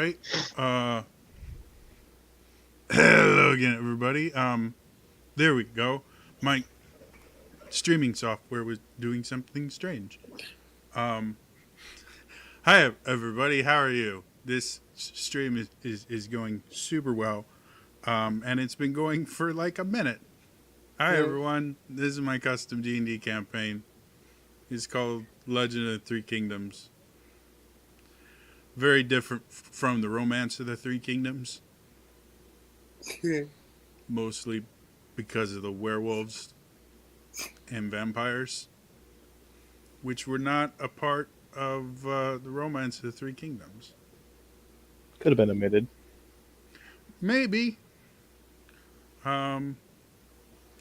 right. Hello again, everybody. There we go. My streaming software was doing something strange. Um, Hi, everybody. How are you? This stream is going super well, and it's been going for like a minute. Hi, Yeah. everyone. This is my custom D&D campaign. It's called Legend of the Three Kingdoms. Very different from the Romance of the Three Kingdoms, mostly because of the werewolves and vampires, which were not a part of the Romance of the Three Kingdoms. Could have been omitted. Maybe. Um,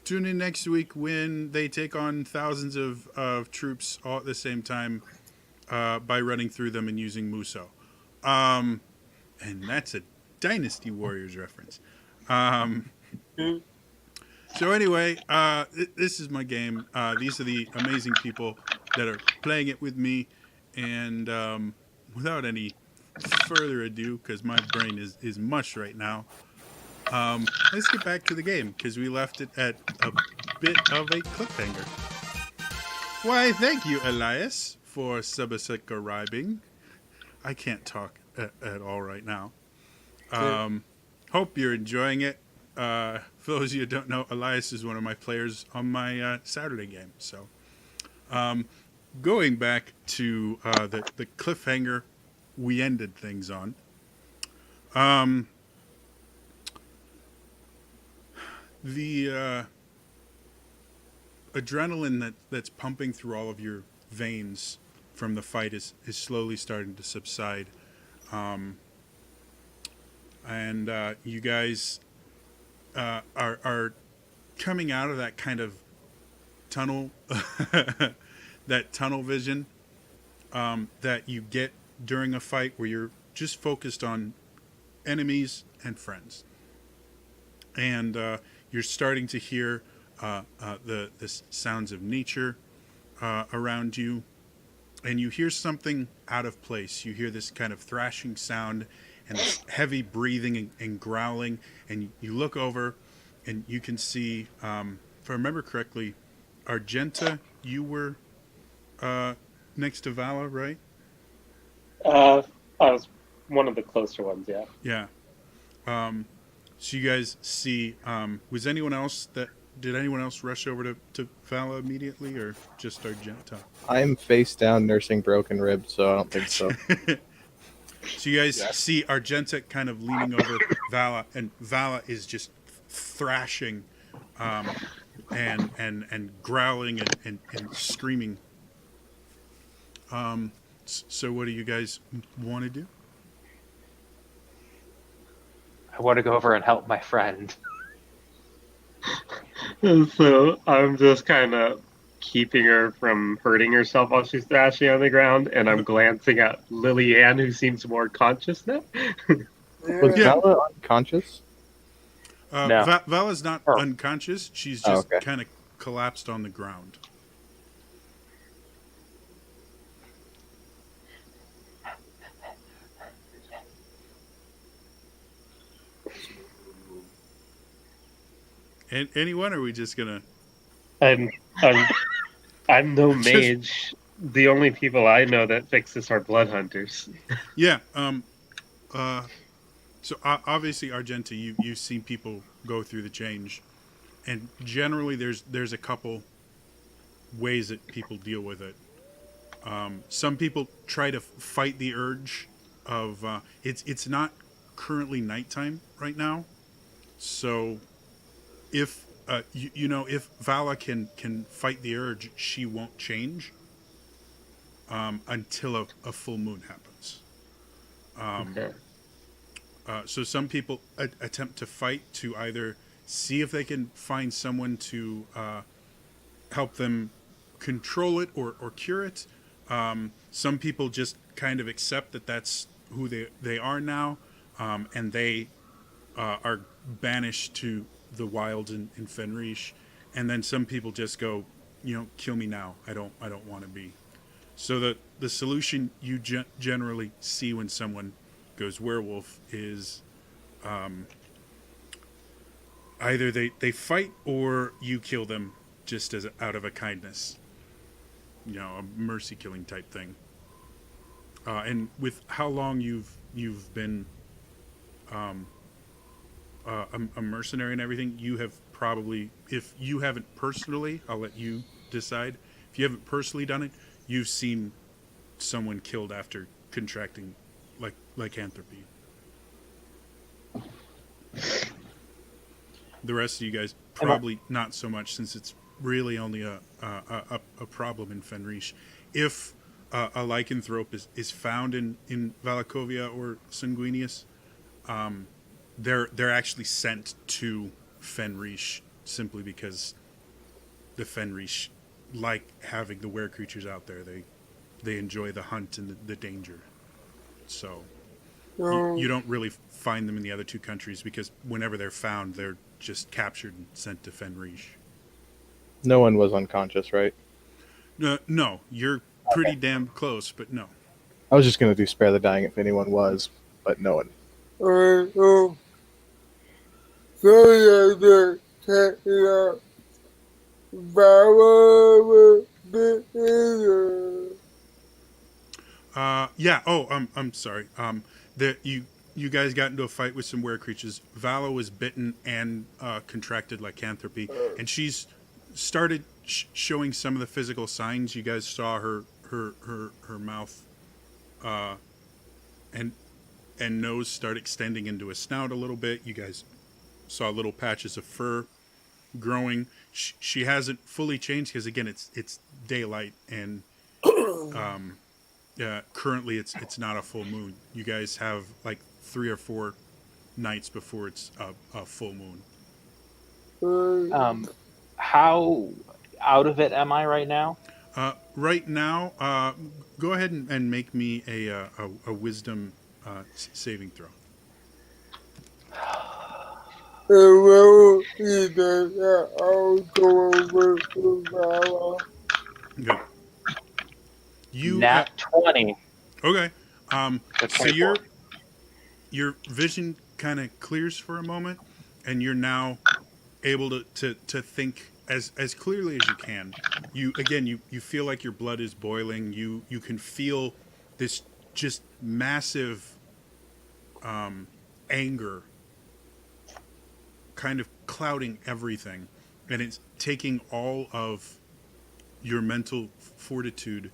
Tune in next week when they take on thousands of troops all at the same time by running through them and using Muso. Um, and that's a Dynasty Warriors reference. Um, so anyway, this is my game. These are the amazing people that are playing it with me. And without any further ado, because my brain is mush right now, let's get back to the game because we left it at a bit of a cliffhanger. Why, thank you, Elias, for subscribing. I can't talk at all right now. Hope you're enjoying it. For those of you who don't know, Elias is one of my players on my Saturday game. So, going back to the cliffhanger we ended things on. The adrenaline that's pumping through all of your veins from the fight is slowly starting to subside. And you guys are coming out of that kind of tunnel, that tunnel vision that you get during a fight where you're just focused on enemies and friends. And you're starting to hear the sounds of nature around you, and you hear something out of place. You hear this kind of thrashing sound and this heavy breathing and growling, and you look over, and you can see, if I remember correctly, Argenta, you were next to Vala, right? I was one of the closer ones, yeah. Yeah. So you guys see, was anyone else that did anyone else rush over to Vala immediately, or just Argenta? I'm face down nursing broken ribs, so I don't think so. So you guys see Argenta kind of leaning over Vala, and Vala is just thrashing, and growling and screaming. So what do you guys want to do? I want to go over and help my friend. So I'm just kind of keeping her from hurting herself while she's thrashing on the ground, and I'm glancing at Lillian, who seems more conscious now. Was Yeah. Vala unconscious? No. Vala's not Oh. unconscious. She's just okay. kind of collapsed on the ground. And anyone, or are we just gonna? I'm, I'm, I'm no Just- mage. The only people I know that fix this are blood hunters. Yeah. So obviously, Argenta, you've seen people go through the change, and generally there's a couple ways that people deal with it. Some people try to fight the urge of it's not currently nighttime right now, so if if Vala can fight the urge, she won't change until a full moon happens. Okay. So some people attempt to fight to either see if they can find someone to help them control it or cure it. Some people just kind of accept that that's who they are now, and they are banished to the wilds in Fenrish. And then some people just go, kill me now. I don't want to be. So the solution you generally see when someone goes werewolf is either they fight or you kill them just as out of a kindness, a mercy killing type thing. And with how long you've been a mercenary and everything, you have probably, if you haven't personally, I'll let you decide. If you haven't personally done it, you've seen someone killed after contracting lycanthropy. The rest of you guys probably not so much, since it's really only a problem in Fenrish. If a lycanthrope is found in Valakovia or Sanguinius, they're actually sent to Fenrish simply because the Fenrish like having the were creatures out there. They enjoy the hunt and the danger. So you don't really find them in the other two countries, because whenever they're found, they're just captured and sent to Fenrish. No one was unconscious, right? No, you're pretty damn close, but no. I was just going to do spare the dying if anyone was, but no one. Yeah. Oh, I'm sorry. You guys got into a fight with some were creatures. Vala was bitten and contracted lycanthropy, and she's started showing some of the physical signs. You guys saw her mouth and nose start extending into a snout a little bit. You guys saw little patches of fur growing. She hasn't fully changed because, again, it's daylight, and currently it's not a full moon. You guys have like 3 or 4 nights before it's a full moon. How out of it am I right now? Right now, go ahead and make me a wisdom saving throw. Okay. You Nat 20. Okay. That's So 24. your vision kind of clears for a moment, and you're now able to think as clearly as you can. You feel like your blood is boiling. You can feel this just massive anger kind of clouding everything, and it's taking all of your mental fortitude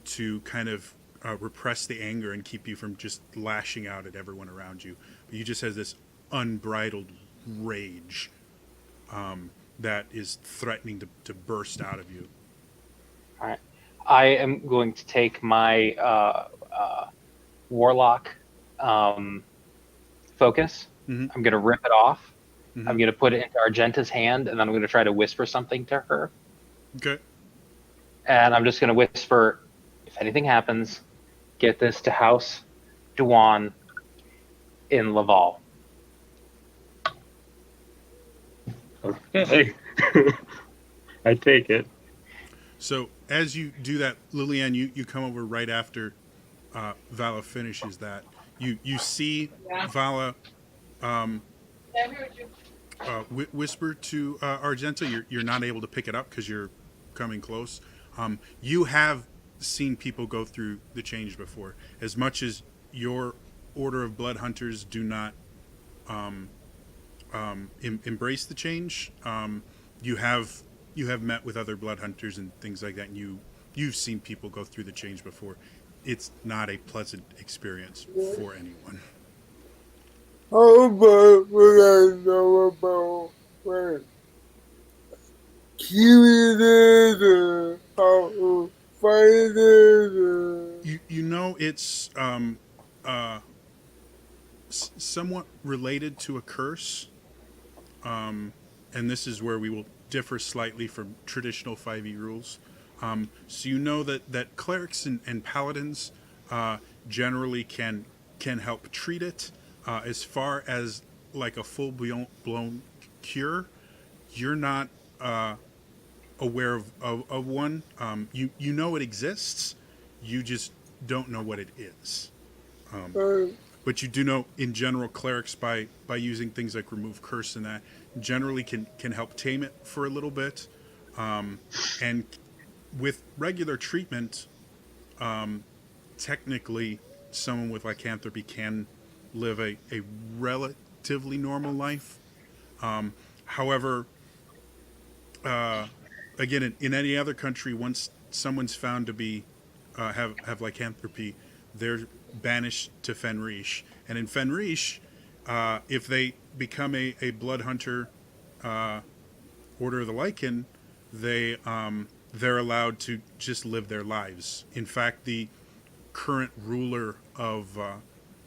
to kind of repress the anger and keep you from just lashing out at everyone around you. But you just have this unbridled rage that is threatening to burst out of you. All right. I am going to take my warlock focus. Mm-hmm. I'm going to rip it off. Mm-hmm. I'm going to put it into Argenta's hand, and then I'm going to try to whisper something to her. Okay. And I'm just going to whisper, if anything happens, get this to House Duan in Laval. Okay. I take it. So as you do that, Lillian, you come over right after Vala finishes that. You see Vala whisper to Argenta. You're not able to pick it up because you're coming close. You have seen people go through the change before. As much as your order of blood hunters do not embrace the change, you have met with other blood hunters and things like that, and you've seen people go through the change before. It's not a pleasant experience for anyone. How about what I know about what killing is and how to fight it? You know it's somewhat related to a curse, and this is where we will differ slightly from traditional 5e rules. So you know that clerics and paladins generally can help treat it. As far as like a full blown cure, you're not aware of one. You know it exists, you just don't know what it is. but you do know, in general, clerics by using things like remove curse and that generally can help tame it for a little bit, and with regular treatment, technically, someone with lycanthropy can live a relatively normal life. However, again, in any other country, once someone's found to be have lycanthropy, they're banished to Fenrish. And in Fenrish, if they become a blood hunter, Order of the Lycan, they're allowed to just live their lives. In fact, the current ruler of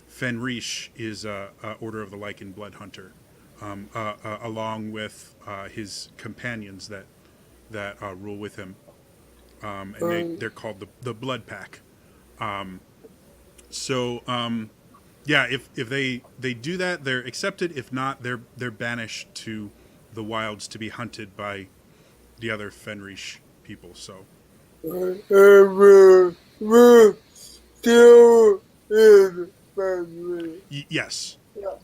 Fenrish is Order of the Lycan blood hunter, along with his companions that rule with him, and they're called the Blood Pack. So yeah, if they do that, they're accepted. If not, they're banished to the wilds to be hunted by the other Fenrish people. So still in family. Yes.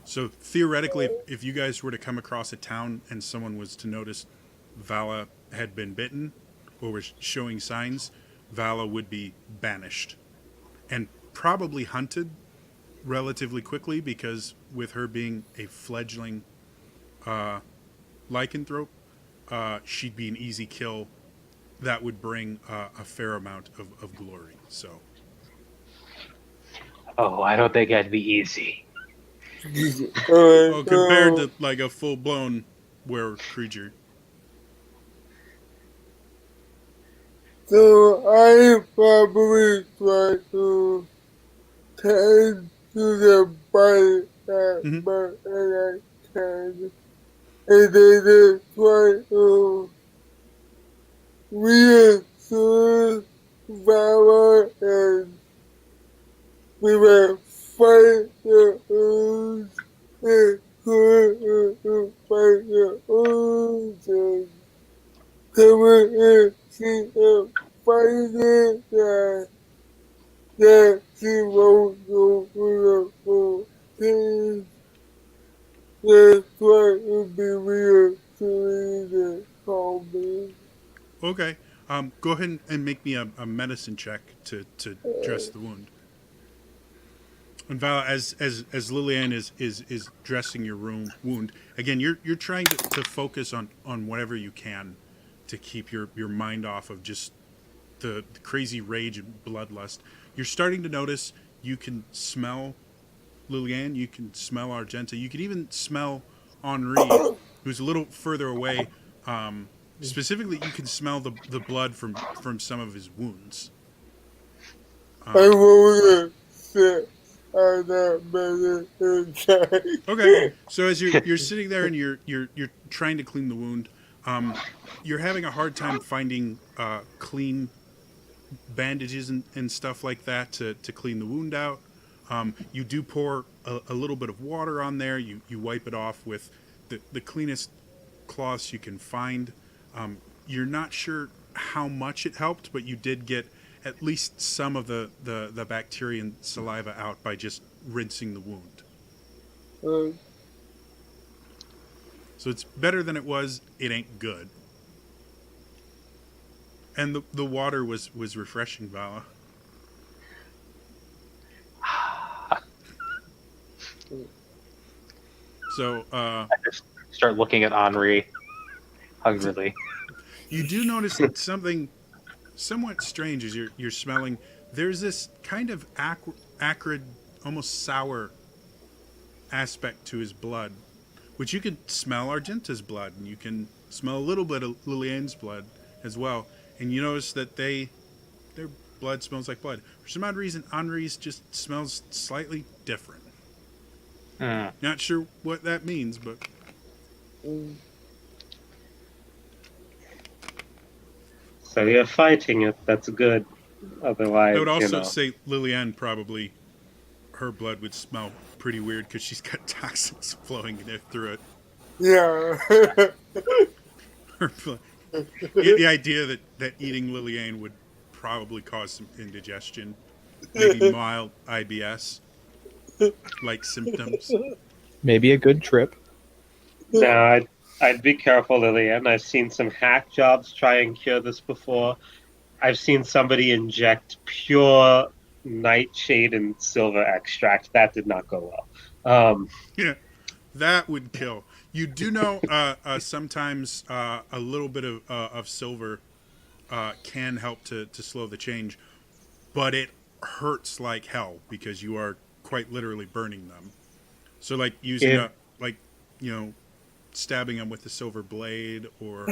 So theoretically, if you guys were to come across a town and someone was to notice Vala had been bitten or was showing signs, Vala would be banished and probably hunted relatively quickly, because with her being a fledgling lycanthrope, she'd be an easy kill that would bring a fair amount of glory. So Oh, I don't think that'd be easy. well, compared to like a full-blown were creature. So I probably try to tend to the body that Mhm. but I can, and then just try to reassure Valor and prevent fight the ooze and to fight the ooze and coming in see a fighting that she won't go for the full team. That's why it would be reassuring and calming. Okay. Go ahead and make me a medicine check to dress the wound. And Vala, as Lillian is dressing your wound, again, you're trying to focus on whatever you can to keep your mind off of just the crazy rage and bloodlust. You're starting to notice you can smell Lillian, you can smell Argenta, you can even smell Henri, who's a little further away. Specifically, you can smell the blood from some of his wounds. I will sit on that medicine check. Okay, so as you're sitting there and you're trying to clean the wound, you're having a hard time finding clean bandages and stuff like that to clean the wound out. You do pour a little bit of water on there. You wipe it off with the cleanest cloths you can find. You're not sure how much it helped, but you did get at least some of the bacteria and saliva out by just rinsing the wound. So it's better than it was. It ain't good. And the water was refreshing, Vala. So I just start looking at Henri hungrily. you do notice something somewhat strange as you're smelling. There's this kind of acrid, almost sour aspect to his blood, which you could smell Argenta's blood, and you can smell a little bit of Lillian's blood as well. And you notice that their blood smells like blood. For some odd reason, Henri's just smells slightly different. Not sure what that means, but So you're fighting it. That's good. Otherwise, I would also say Lillian probably, her blood would smell pretty weird because she's got toxins flowing through it. Yeah. Her blood. The idea that eating Lillian would probably cause some indigestion, maybe mild IBS. like symptoms. Maybe a good trip. No, I'd be careful, Lillian. I've seen some hack jobs try and cure this before. I've seen somebody inject pure nightshade and silver extract. That did not go well. Yeah, that would kill. You do know sometimes a little bit of silver can help to slow the change, but it hurts like hell because you are quite literally burning them. So like using If a like stabbing them with a silver blade or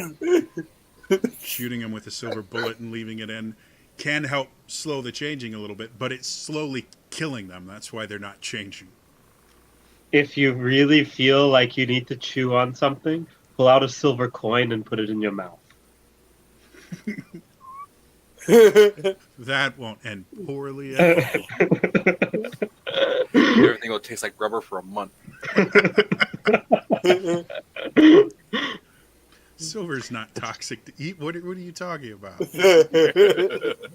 shooting them with a silver bullet and leaving it in can help slow the changing a little bit, but it's slowly killing them. That's why they're not changing. if you really feel like you need to chew on something, pull out a silver coin and put it in your mouth. That won't end poorly at all. Everything will taste like rubber for a month. Silver's not toxic to eat. What are you talking about?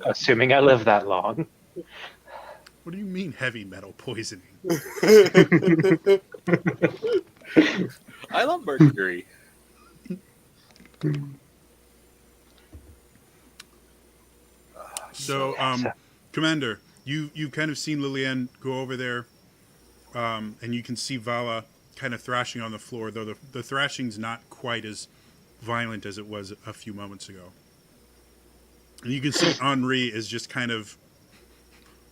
Assuming I live that long. What do you mean heavy metal poisoning? I love mercury. So, Commander, you kind of seen Liliane go over there, and you can see Vala kind of thrashing on the floor, though the thrashing's not quite as violent as it was a few moments ago. And you can see Henri is just kind of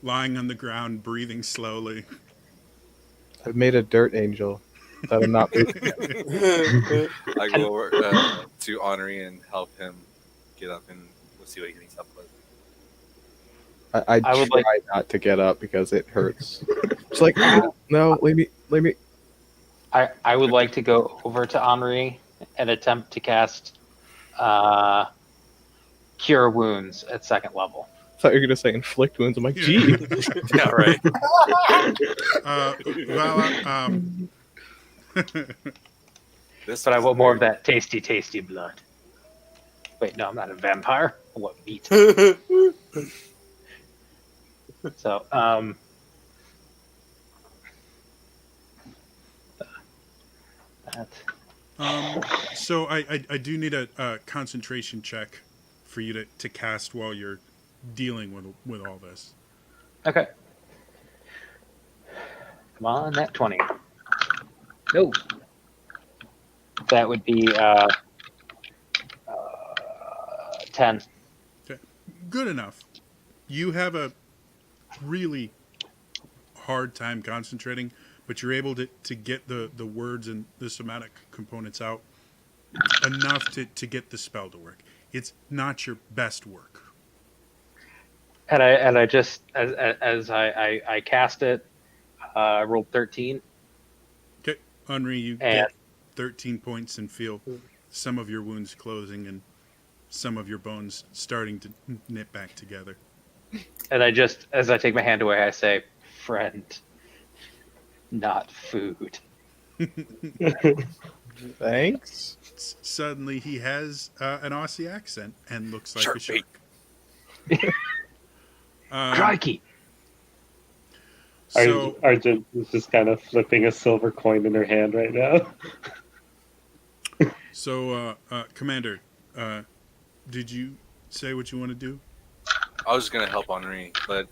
lying on the ground, breathing slowly. I've made a dirt angel that I'm not. I go over to Henri and help him get up, and we'll see what he needs help with. I would try like- not to get up because it hurts. It's like, no, leave me. I would like to go over to Henri and attempt to cast Cure Wounds at 2nd level. I thought you were gonna say inflict wounds. I'm like, gee. Yeah, right. Vala, This But I was want more of very- that tasty, tasty blood. Wait, no, I'm not a vampire. I want meat. So, that. so I do need a concentration check for you to cast while you're dealing with all this. Okay. Come on, that 20. No. That would be 10. Good enough. You have a really hard time concentrating, but you're able to get the words and the somatic components out enough to get the spell to work. It's not your best work. And I just as I cast it, I rolled 13. Okay, Henri, you And- get 13 points and feel some of your wounds closing and some of your bones starting to knit back together. And I just, as I take my hand away, I say, "Friend, not food." Thanks. Suddenly, he has an Aussie accent and looks like Shark a shark. Crikey! So, Argent is just kind of flipping a silver coin in her hand right now. Commander, did you say what you want to do? I was gonna help Henri, but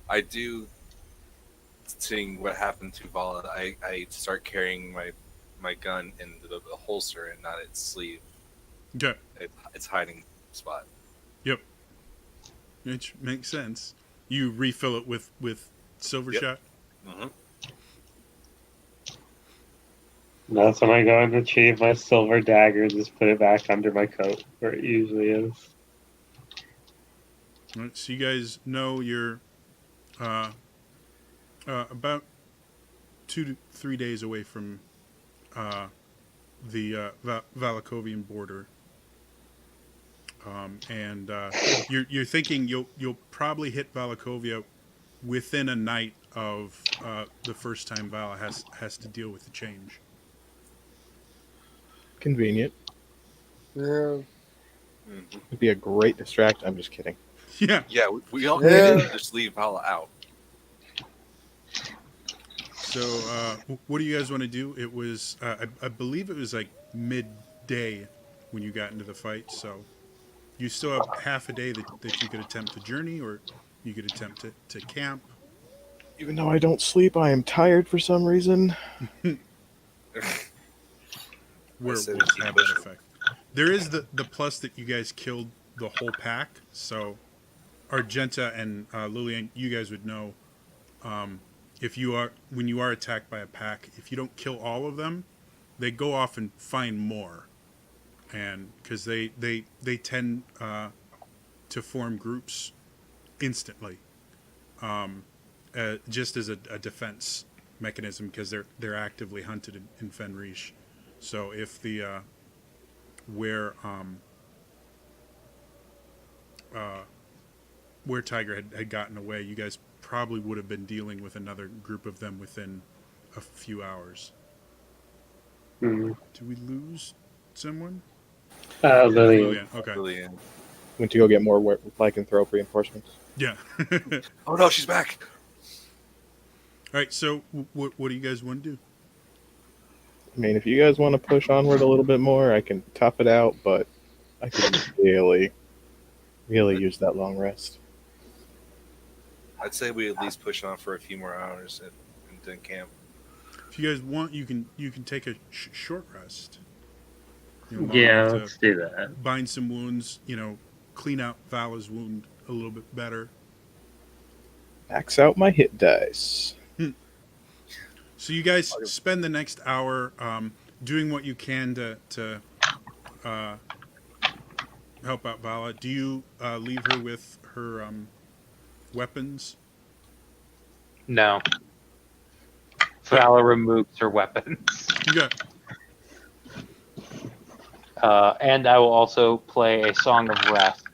I do. Seeing what happened to Vala, I start carrying my gun in the holster and not its sleeve. Okay, Its hiding spot. yep, which makes sense. You refill it with silver Yep. shot. Mm-hmm. That's when I go and retrieve my silver dagger and just put it back under my coat where it usually is. All right, so you guys know you're about 2 to 3 days away from the Valakovian border, and you're thinking you'll probably hit Valakovia within a night of the first time Vala has to deal with the change. Convenient. Yeah. Mm-hmm. It'd be a great distract. I'm just kidding. Yeah, Yeah, we don't Yeah. need to just leave Vala out. So, what do you guys want to do? It was, I believe it was like midday when you got into the fight. So, you still have half a day that you could attempt to journey, or you could attempt to camp. Even though I don't sleep, I am tired for some reason. Where it say will we keep have that pushing. effect. There is the plus that you guys killed the whole pack. So, Argenta and Lillian, you guys would know if you are when you are attacked by a pack. If you don't kill all of them, they go off and find more, and because they tend to form groups instantly, just as a defense mechanism because they're actively hunted in Fenrish. So if the where Tiger had gotten away, you guys probably would have been dealing with another group of them within a few hours. Hmm. Did we lose someone? Lillian. Okay. Lillian. Went to go get more lycanthrope reinforcements. Yeah. Oh no, she's back. All right. So what do you guys want to do? I mean, if you guys want to push onward a little bit more, I can tough it out, but I could really use that long rest. I'd say we at least push on for a few more hours and then camp. If you guys want, you can take a short rest. Long Yeah, enough let's do that. bind some wounds. Clean out Vala's wound a little bit better. Max out my hit dice. So you guys spend the next hour doing what you can to help out Vala. Do you leave her with her weapons? No. Vala removes her weapons. You got And I will also play a Song of Rest.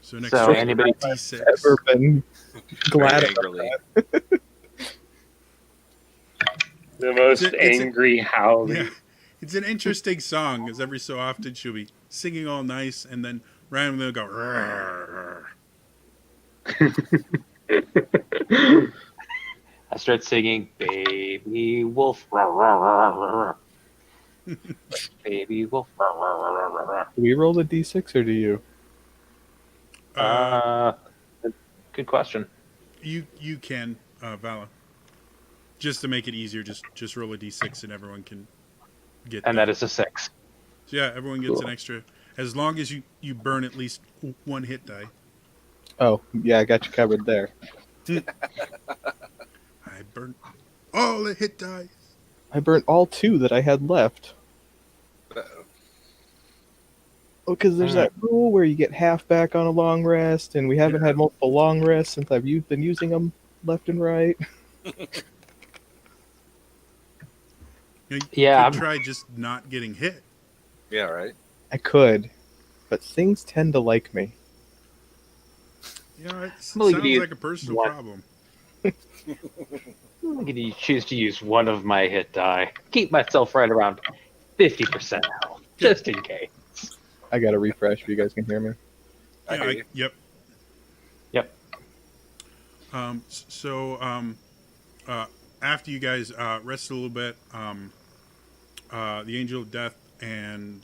so next So roll, anybody- D6. Ever been glad Very about angrily. that? The most It's a- angry howling. Yeah, it's an interesting song, because every so often she'll be singing all nice, and then randomly will go. "Rrr, rrr." I start singing Baby Wolf. Baby Wolf. Do we roll the d6 or do you? Good question. You can Vala, just to make it easier. Just roll a d6, and everyone can get. And that is a 6. So yeah, everyone gets Cool. an extra, as long as you burn at least one hit die. Oh, yeah, I got you covered there. I burnt all the hit die. I burnt all 2 that I had left. Uh-oh. Oh, because there's that rule where you get half back on a long rest, and we haven't had multiple long rests since I've been using them left and right. You Yeah, could try just not getting hit. Yeah, right. I could, but things tend to like me. It Well, sounds you could like a personal use- problem. I'm going to choose to use one of my hit die. Keep myself right around 50% health, just in case. I got to refresh if you guys can hear me. I hear you. Yep. Yep. After you guys rest a little bit, the Angel of Death and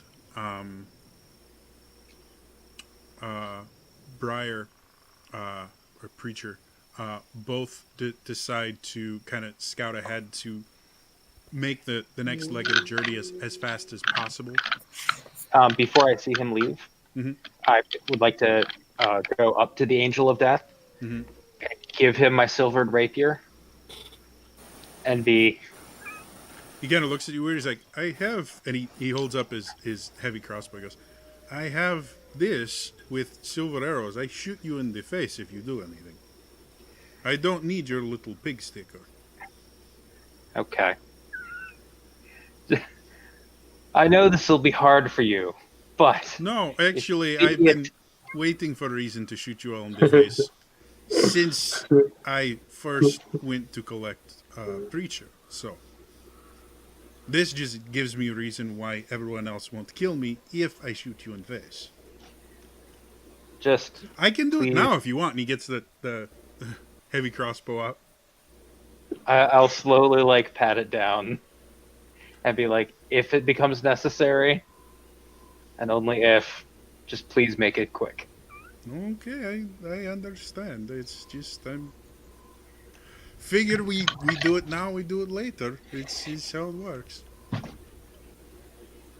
Briar, or Preacher, both decide to kind of scout ahead to make the next leg of the journey as fast as possible. Before I see him leave, Mhm. I would like to go up to the Angel of Death, Mhm. give him my silvered rapier, and be... He kind of looks at you weird. He's like, I have, and he holds up his heavy crossbow. He goes, I have this with silver arrows. I shoot you in the face if you do anything. I don't need your little pig sticker. Okay. I know this will be hard for you, but No, actually, It- I've been waiting for a reason to shoot you all in the face since I first went to collect Preacher. So this just gives me a reason why everyone else won't kill me if I shoot you in the face. just I can do it Please. now if you want. And he gets the heavy crossbow up. I'll slowly like pat it down and be like, if it becomes necessary, and only if, just please make it quick. Okay, I understand. It's just I'm figure we do it now, we do it later. It's how it works.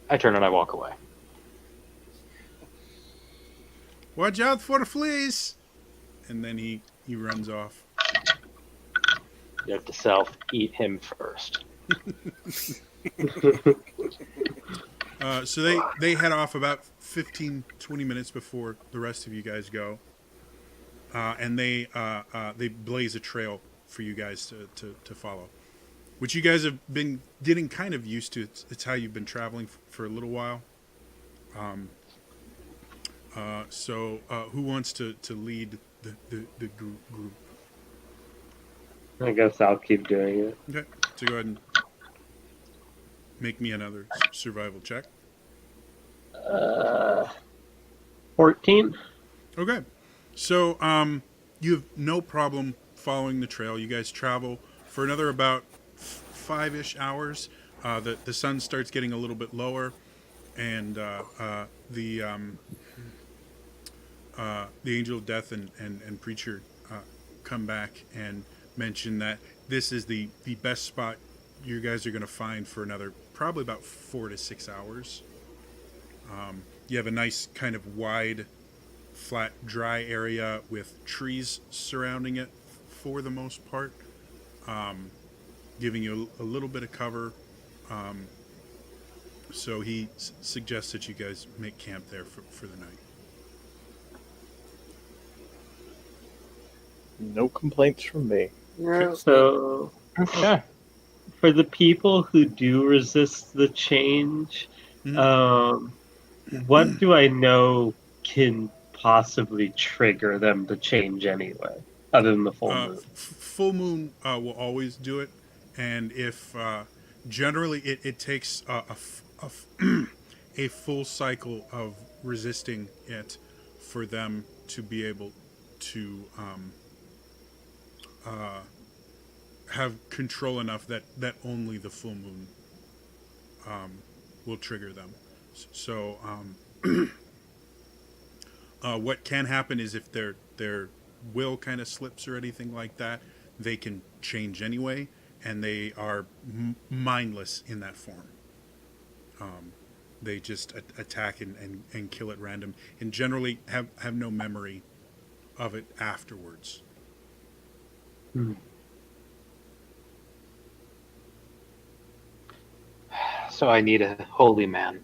I turn and I walk away. Watch out for fleas! And then he runs off. Note to self: eat him first. So they head off about 15, 20 minutes before the rest of you guys go. And they blaze a trail for you guys to follow, which you guys have been getting kind of used to. It's how you've been traveling for a little while. So who wants to lead the group? I guess I'll keep doing it. Okay, so go ahead and make me another survival check. 14. Okay, so you have no problem following the trail. You guys travel for another about 5-ish hours. The sun starts getting a little bit lower, and the angel of death and preacher come back and mention that this is the best spot you guys are going to find for another probably about 4 to 6 hours. You have a nice kind of wide, flat, dry area with trees surrounding it for the most part, giving you a little bit of cover. So he suggests that you guys make camp there for the night. No complaints from me. Yeah. So, Okay. for the people who do resist the change, Mhm. what do I know can possibly trigger them to change anyway, other than the full moon? Full moon will always do it, and if generally it takes a full cycle of resisting it for them to be able to have control enough that only the full moon will trigger them. So what can happen is if their will kind of slips or anything like that, they can change anyway, and they are mindless in that form. They just attack and kill at random, and generally have no memory of it afterwards. So I need a holy man.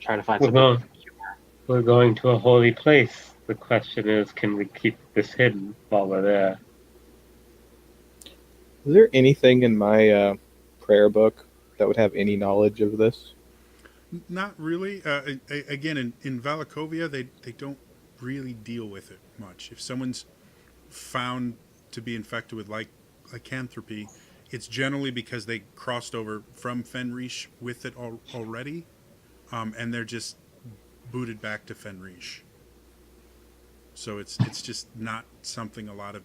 Try to find We're something. going, we're going to a holy place. The question is, can we keep this hidden while we're there? Is there anything in my prayer book that would have any knowledge of this? Not really. Again, in Valakovia, they don't really deal with it much. If someone's found to be infected with lycanthropy, it's generally because they crossed over from Fenrish with it already, and they're just booted back to Fenrish. So it's just not something a lot of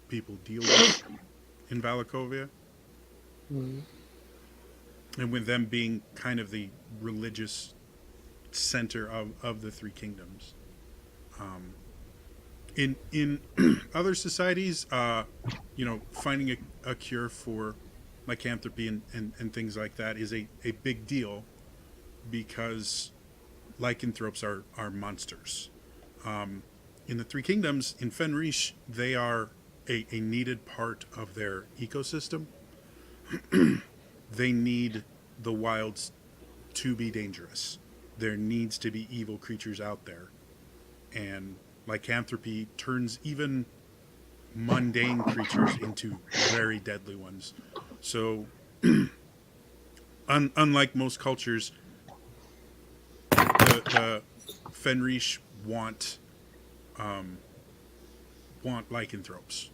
people deal with in Valakovia. And with them being kind of the religious center of the Three Kingdoms. In other societies, finding a cure for lycanthropy and things like that is a big deal because lycanthropes are monsters. In the Three Kingdoms, in Fenrish, they are a needed part of their ecosystem. They need the wilds to be dangerous. There needs to be evil creatures out there. And lycanthropy turns even mundane creatures into very deadly ones. So, unlike most cultures, the Fenrish want lycanthropes.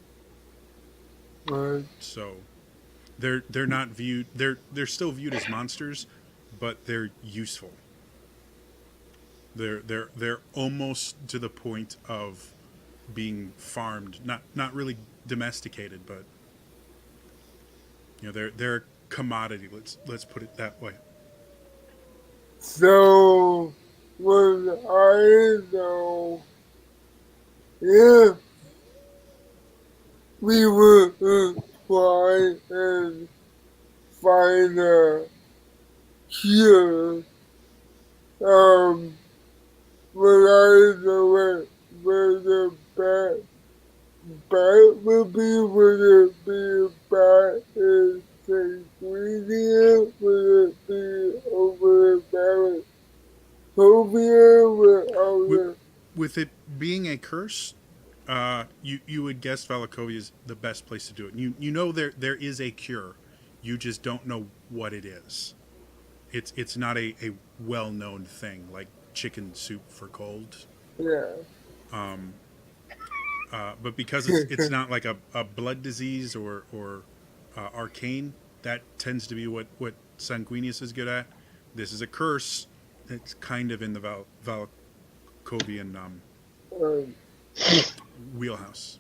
So they're not viewed. They're still viewed as monsters, but they're useful. They're almost to the point of being farmed, not really domesticated, but they're a commodity. Let's put it that way. So, what I know, yeah, we were try and find a cure. But I know it where the bat would be, would it be bat is the ingredient, would it be over the phobia with With it being a curse, you would guess Valakovia is the best place to do it. You know there is a cure, you just don't know what it is. It's not a well known thing like chicken soup for colds. yeah. But because it's not like a blood disease or arcane, that tends to be what Sanguinius is good at. This is a curse. It's kind of in the Valakovian um, wheelhouse.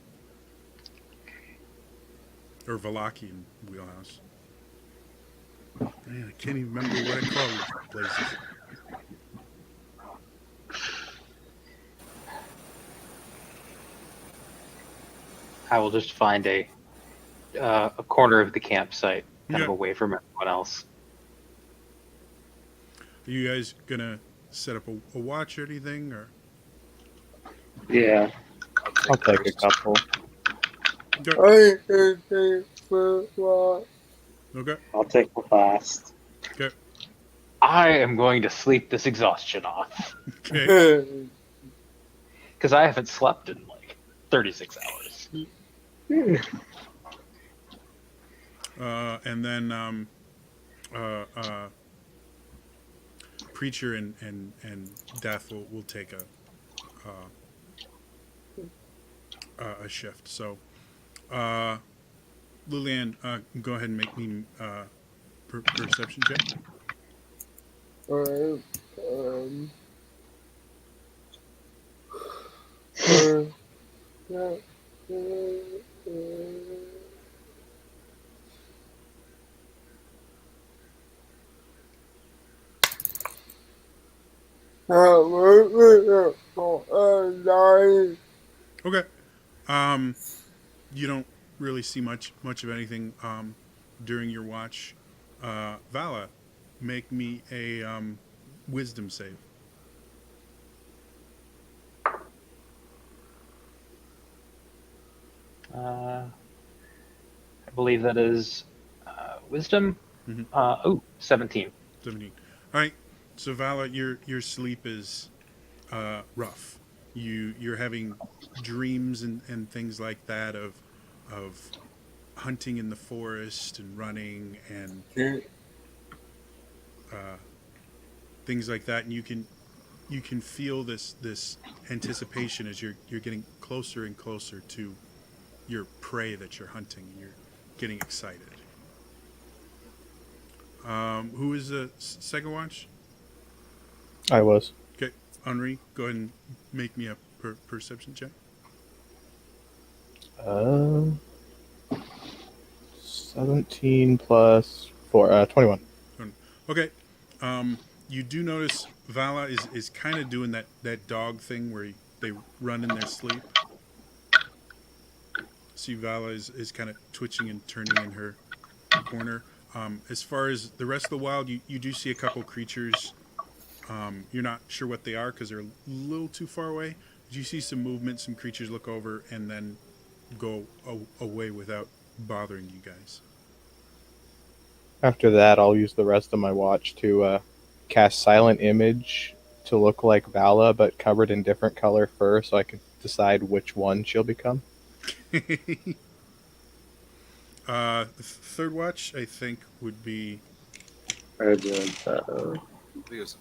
Or Valachian wheelhouse. Man, I can't even remember what I call these places. I will just find a corner of the campsite, kind of Yeah. away from everyone else. Are you guys gonna set up a watch or anything, or? Yeah. I'll take a first. couple. Okay. I can take for what Okay. I'll take the fast. Okay. I am going to sleep this exhaustion off Okay. because I haven't slept in like 36 hours. And then Preacher and Death will take a shift. So, Lilian, go ahead and make me perception check. Alright, yeah, Okay. You don't really see much of anything during your watch. Vala, make me a wisdom save. I believe that is wisdom. Mhm. 17. 17. All right. So Vala, your sleep is rough. You're having dreams and things like that of hunting in the forest and running and things like that, and you can feel this anticipation as you're getting closer and closer to your prey that you're hunting, and you're getting excited. Who is the second watch? I was. Okay, Henri, go ahead and make me a perception check. 17 plus 4, 21. Okay. You do notice Vala is kind of doing that dog thing where they run in their sleep. See, Vala is kind of twitching and turning in her corner. As far as the rest of the wild, you do see a couple creatures. You're not sure what they are because they're a little too far away. But you see some movement, some creatures look over and then go away without bothering you guys. After that, I'll use the rest of my watch to cast Silent Image to look like Vala, but covered in different color fur, so I can decide which one she'll become. The third watch, I think, would be I think it was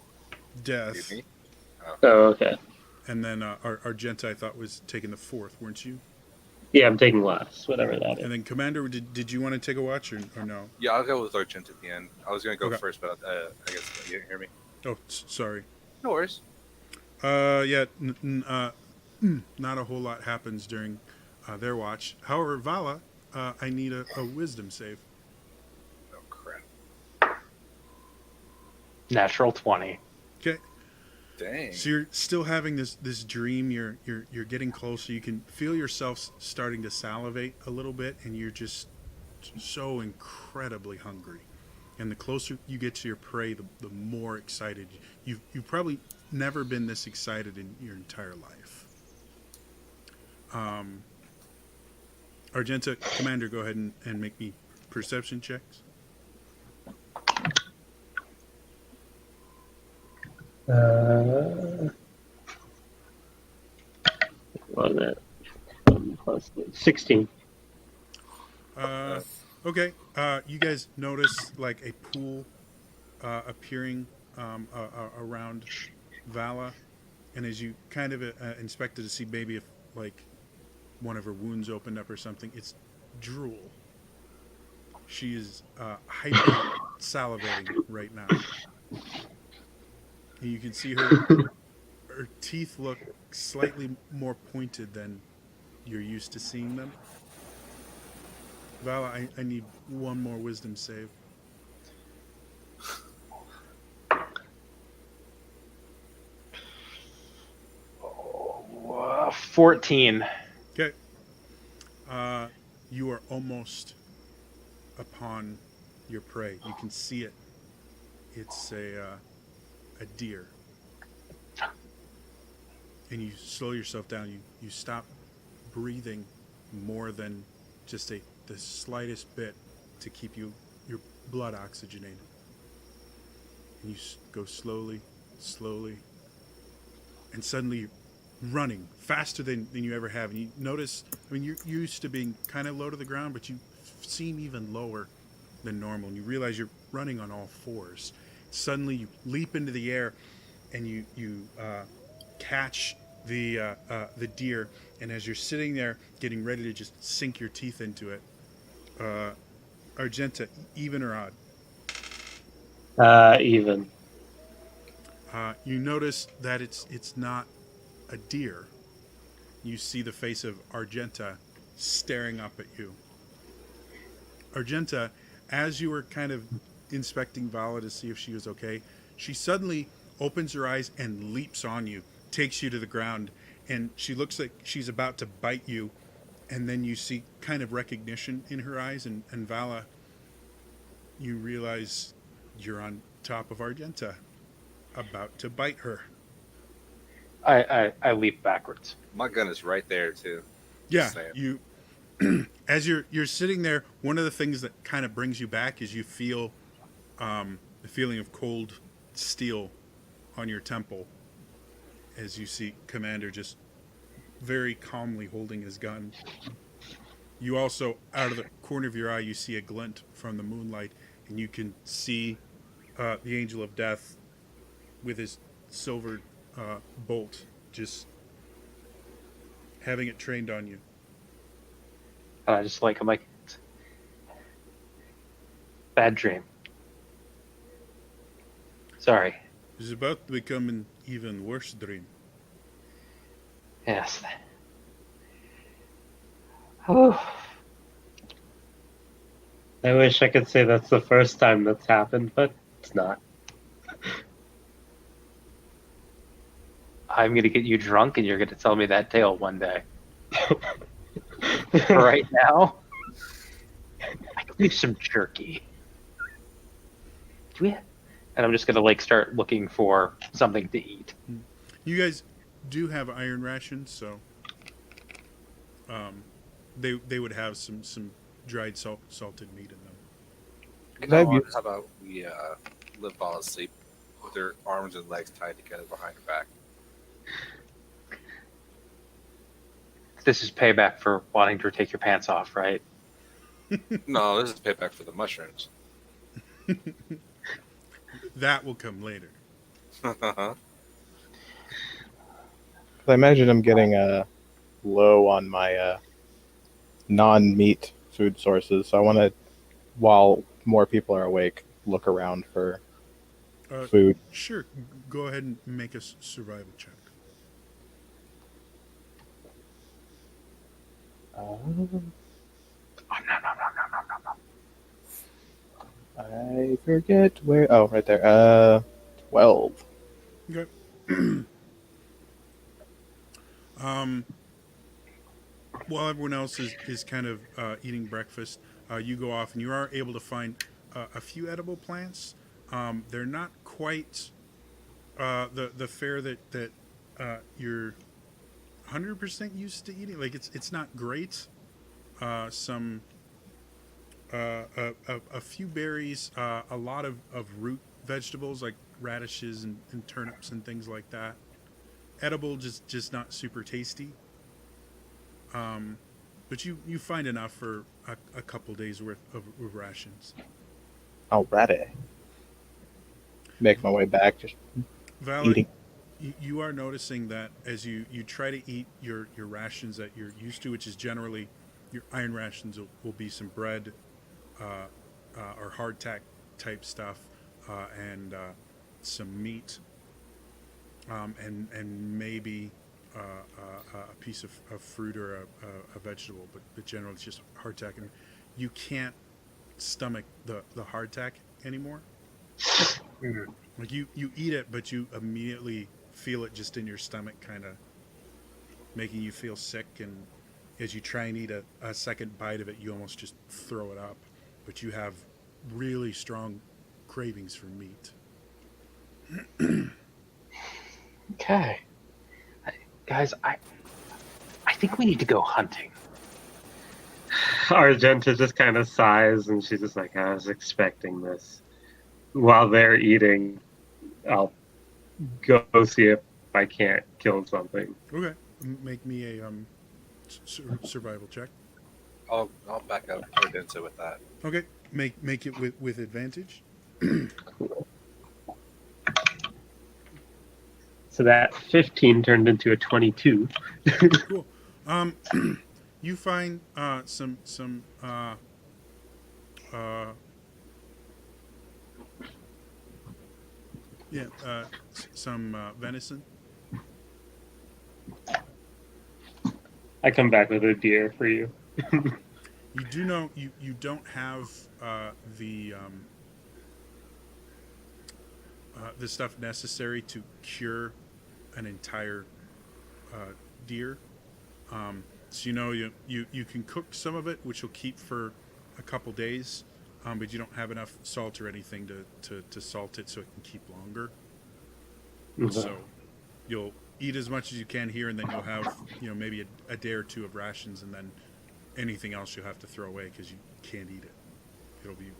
Death. me. Oh, okay. And then Argenta, I thought, was taking the fourth, weren't you? Yeah, I'm taking last, whatever that And is. then Commander, did you want to take a watch or no? Yeah, I'll go with Argent at the end. I was gonna go Okay. first, but I guess you didn't hear me. Oh, sorry. No worries. Yeah. not a whole lot happens during their watch. However, Vala, I need a wisdom save. Oh crap! Natural 20. Okay. Dang. So you're still having this dream. You're getting closer. You can feel yourself starting to salivate a little bit, and you're just so incredibly hungry. And the closer you get to your prey, the more excited you've probably never been this excited in your entire life. Argenta, Commander, go ahead and make me perception checks. Was it? Plus 16. Okay. You guys notice like a pool appearing around Vala, and as you kind of inspected to see maybe if like one of her wounds opened up or something, it's drool. She is hyper salivating right now, and you can see her teeth look slightly more pointed than you're used to seeing them. Vala, I need one more wisdom save. 14. Okay. You are almost upon your prey. You can see it. It's a deer. And you slow yourself down. You stop breathing more than just the slightest bit to keep your blood oxygenated. And you go slowly, slowly, and suddenly you're running faster than you ever have. And you notice, I mean, you're used to being kind of low to the ground, but you seem even lower than normal. And you realize you're running on all fours. Suddenly you leap into the air and you catch the deer. And as you're sitting there getting ready to just sink your teeth into it, Argenta, even or odd? Even. You notice that it's not a deer. You see the face of Argenta staring up at you. Argenta, as you were kind of inspecting Vala to see if she was okay, she suddenly opens her eyes and leaps on you, takes you to the ground, and she looks like she's about to bite you, and then you see kind of recognition in her eyes, and Vala, you realize you're on top of Argenta, about to bite her. I leap backwards. My gun is right there too. Yeah, Saying. you as you're sitting there, one of the things that kind of brings you back is you feel the feeling of cold steel on your temple as you see Commander just very calmly holding his gun. You also, out of the corner of your eye, you see a glint from the moonlight, and you can see the Angel of Death with his silver bolt just having it trained on you. And I just I'm like, bad dream. Sorry. It's about to become an even worse dream. Yes. Oh. I wish I could say that's the first time that's happened, but it's not. I'm gonna get you drunk and you're gonna tell me that tale one day. Right now, I could use some jerky. Do we? And I'm just gonna start looking for something to eat. You guys do have iron rations, so they would have some dried salted meat in them. You know what? How about we let Vala sleep with her arms and legs tied together behind her back? This is payback for wanting to take your pants off, right? No, this is payback for the mushrooms. That will come later. I imagine I'm getting low on my non-meat food sources, so I want to, while more people are awake, look around for food. Sure, go ahead and make a survival check. I forget where. Oh, right there. 12. Okay. um, while everyone else is kind of eating breakfast, you go off and you are able to find a few edible plants. They're not quite the fare that you're 100% used to eating. Like it's not great. Some a few berries, a lot of root vegetables like radishes and turnips and things like that. Edible, just not super tasty. Um, but you find enough for a couple days worth of rations. Alrighty. Make my way back, just Vala, eating. you are noticing that as you try to eat your rations that you're used to, which is generally your iron rations will be some bread uh, or hardtack type stuff and some meat and maybe a piece of fruit or a vegetable, but generally it's just hardtack, and you can't stomach the hardtack anymore. Mm. Like you eat it, but you immediately feel it just in your stomach, kind of making you feel sick. And as you try and eat a second bite of it, you almost just throw it up. But you have really strong cravings for meat. Okay, guys, I think we need to go hunting. Argenta just kind of sighs, and she's just like, I was expecting this. While they're eating, I'll go see if I can't kill something. Okay, make me a survival check. I'll back up Ordinsa with that. Okay, make it with advantage. So that 15 turned into a 22. Cool. You find some yeah some venison. I come back with a deer for you. You do know you don't have the stuff necessary to cure an entire deer. So you know you can cook some of it, which will keep for a couple days, but you don't have enough salt or anything to salt it so it can keep longer. So you'll eat as much as you can here, and then you'll have maybe a day or two of rations, and then anything else you'll have to throw away because you can't eat it. It'll be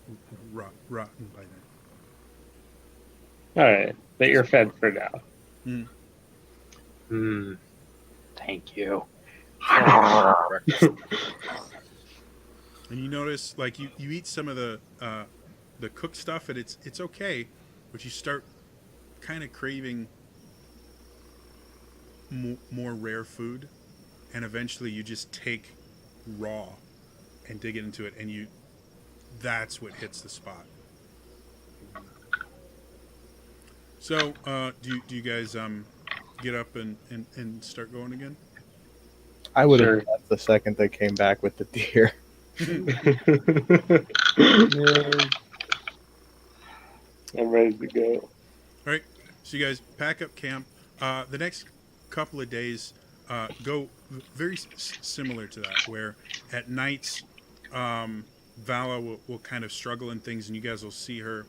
rotten by then. All right, but you're fed for now. Thank you. Breakfast. And you notice, like you eat some of the cooked stuff, and it's okay, but you start kind of craving more rare food, and eventually you just take raw and dig into it, and that's what hits the spot. So, do you guys get up and start going again? I would Sure. have left the second they came back with the deer. I'm ready to go. All right, so you guys pack up camp. The next couple of days go very similar to that, where at nights Vala will kind of struggle in things, and you guys will see her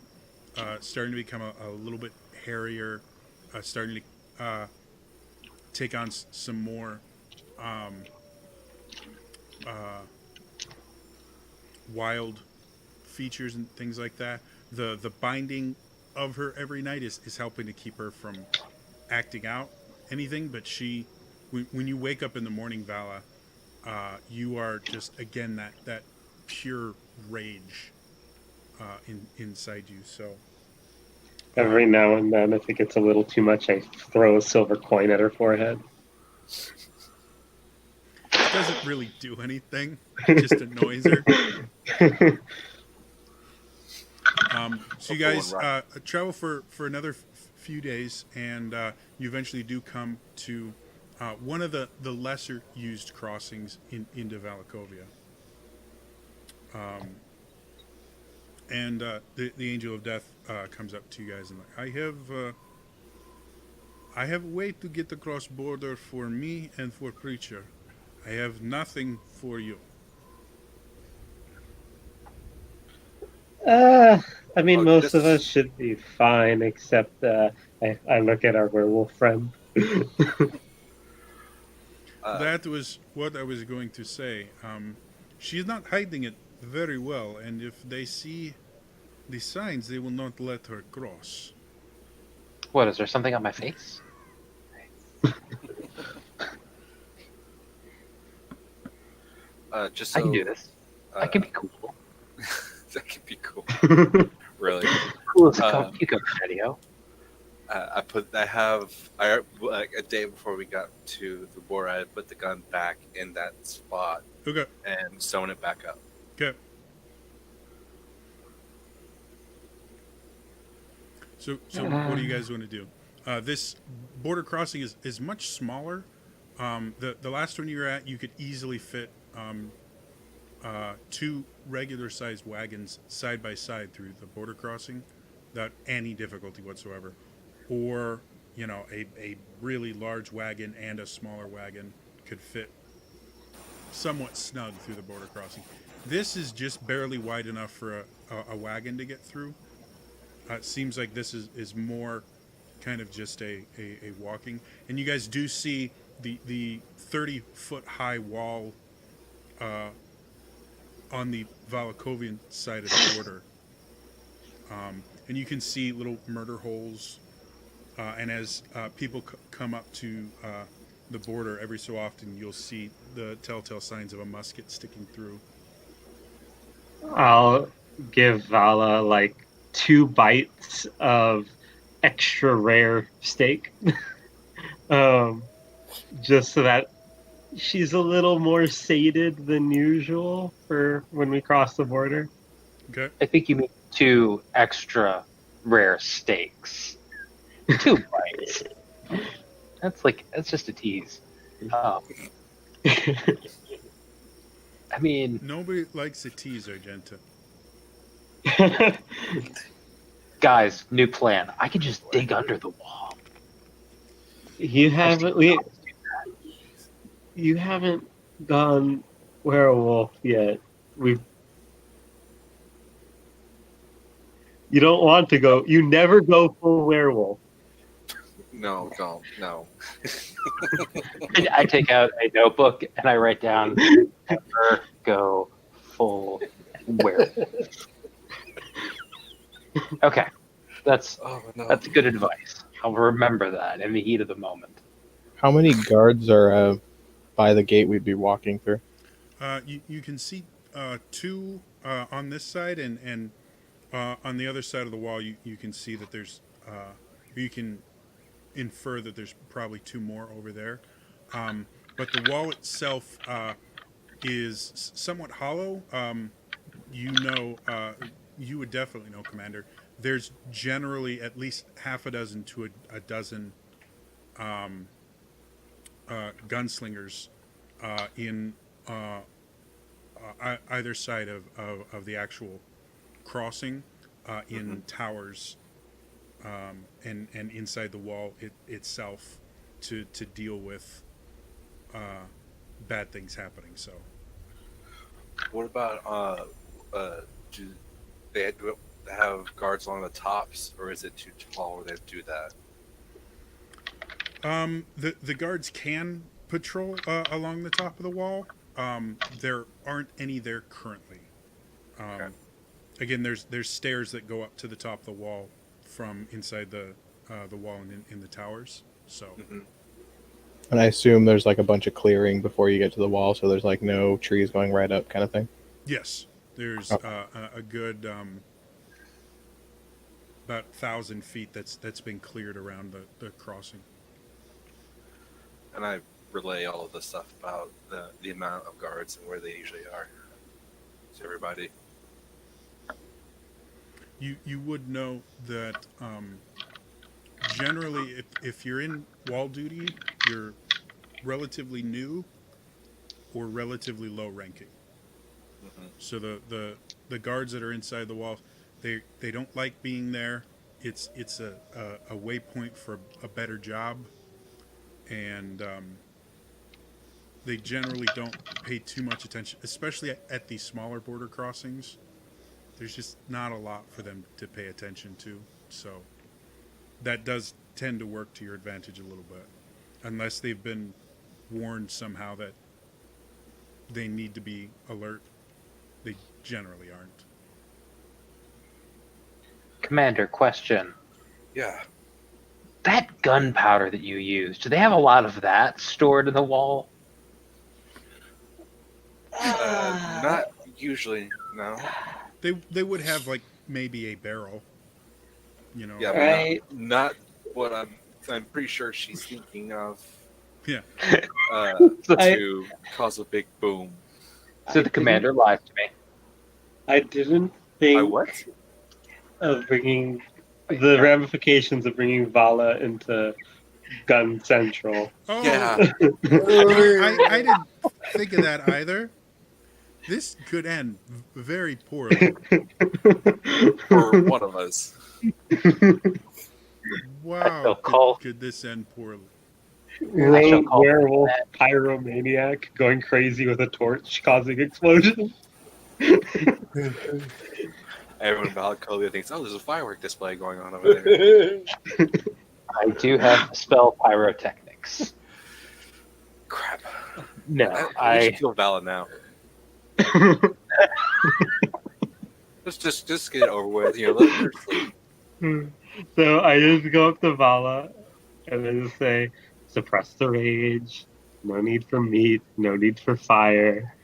starting to become a little bit hairier, starting to take on some more wild features and things like that. The binding of her every night is helping to keep her from acting out anything, but when you wake up in the morning, Vala, you are just again that pure rage inside you. So Every now and then, if it gets a little too much, I throw a silver coin at her forehead. it doesn't really do anything; it just annoys her. So you guys travel for another few days, and you eventually do come to one of the lesser used crossings into Valakovia. And the angel of death comes up to you guys and like, I have a way to get across border for me and for preacher. I have nothing for you. I mean, Oh, most of us this should be fine, except I look at our werewolf friend. That was what I was going to say. She's not hiding it very well, and if they see the signs, they will not let her cross. What, is there something on my face? just I can do so this. I can be cool. that could be cool. Really. Cool as Um, you go, Shadio. I like a day before we got to the war, I put the gun back in that spot Okay. and sewn it back up. Okay. So what do you guys want to do? This border crossing is much smaller. The last one you were at, you could easily fit two regular sized wagons side by side through the border crossing without any difficulty whatsoever. Or, a really large wagon and a smaller wagon could fit somewhat snug through the border crossing. This is just barely wide enough for a wagon to get through. It seems like this is more kind of just a walking. And you guys do see the 30-foot high wall on the Valakovian side of the border. And you can see little murder holes. And as people come up to the border, every so often you'll see the telltale signs of a musket sticking through. I'll give Vala like 2 bites of extra rare steak, just so that she's a little more sated than usual for when we cross the border. Okay. I think you mean 2 extra rare steaks. 2 bites. That's just a tease. I mean, Nobody likes a tease, Argenta. guys, new plan. I can just dig under the wall. You haven't gone werewolf yet. You don't want to go. You never go full werewolf. No. I take out a notebook and I write down, never go full werewolf. Okay, that's good advice. I'll remember that in the heat of the moment. How many guards are by the gate we'd be walking through? You can see 2 on this side, and on the other side of the wall, you can see that there's, you can infer that there's probably 2 more over there. But the wall itself is somewhat hollow. You would definitely know, Commander. There's generally at least half a dozen to a dozen gunslingers in either side of the actual crossing, in towers, and inside the wall itself to deal with bad things happening. So, What about do they have guards along the tops, or is it too tall where they do that? the guards can patrol along the top of the wall. There aren't any there currently. Okay. Again, there's stairs that go up to the top of the wall from inside the wall and in the towers. So, And I assume there's like a bunch of clearing before you get to the wall, so there's like no trees going right up kind of thing. yes, there's a good about 1,000 feet that's been cleared around the crossing. And I relay all of the stuff about the amount of guards and where they usually are to everybody. You would know that generally if you're in wall duty, you're relatively new or relatively low ranking. Mhm. So the guards that are inside the walls, they don't like being there. It's a waypoint for a better job, and they generally don't pay too much attention, especially at these smaller border crossings. There's just not a lot for them to pay attention to. So that does tend to work to your advantage a little bit, unless they've been warned somehow that they need to be alert. They generally aren't. Commander, question. Yeah. That gunpowder that you use, do they have a lot of that stored in the wall? Not usually. No. They would have like maybe a barrel, you know. Yeah, but Right. not what I'm pretty sure she's thinking of Yeah. I to cause a big boom. So the commander lied to me. I didn't I think what? of bringing the ramifications of bringing Vala into Gun Central. Oh, Yeah. I didn't think of that either. This could end very poorly. For one of us. Wow, shall call- could this end poorly? I shall Rogue call werewolf pyromaniac going crazy with a torch causing explosions. Everyone in Valkyria thinks, oh, there's a firework display going on over there. I do have the spell pyrotechnics. Crap. No, We should kill Vala now. Just get it over with. You know, let her sleep. So I just go up to Vala and then just say, suppress the rage. No need for meat. No need for fire.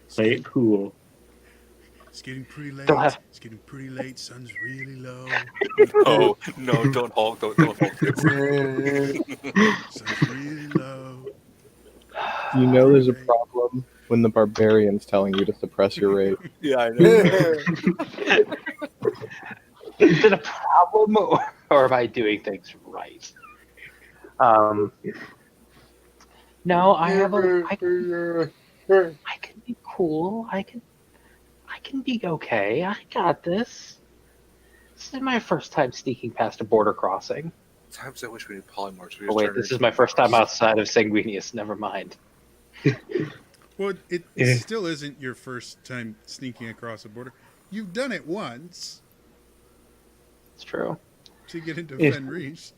Play it cool. It's getting pretty late. Don't have- It's getting pretty late. Sun's really low. Oh no! Don't Hulk! Don't Hulk! Sun's really low. You know there's a problem when the barbarian's telling you to suppress your rage. Yeah, I know. Is it a problem, or am I doing things right? No, I have a. I can be cool. I can be okay. I got this. This is my first time sneaking past a border crossing. Times I wish we knew polymorphs. Oh wait, this is my first time outside of Sanguinius. Never mind. Well, it Yeah. still isn't your first time sneaking across a border. You've done it once It's true. to get into If- Fenris.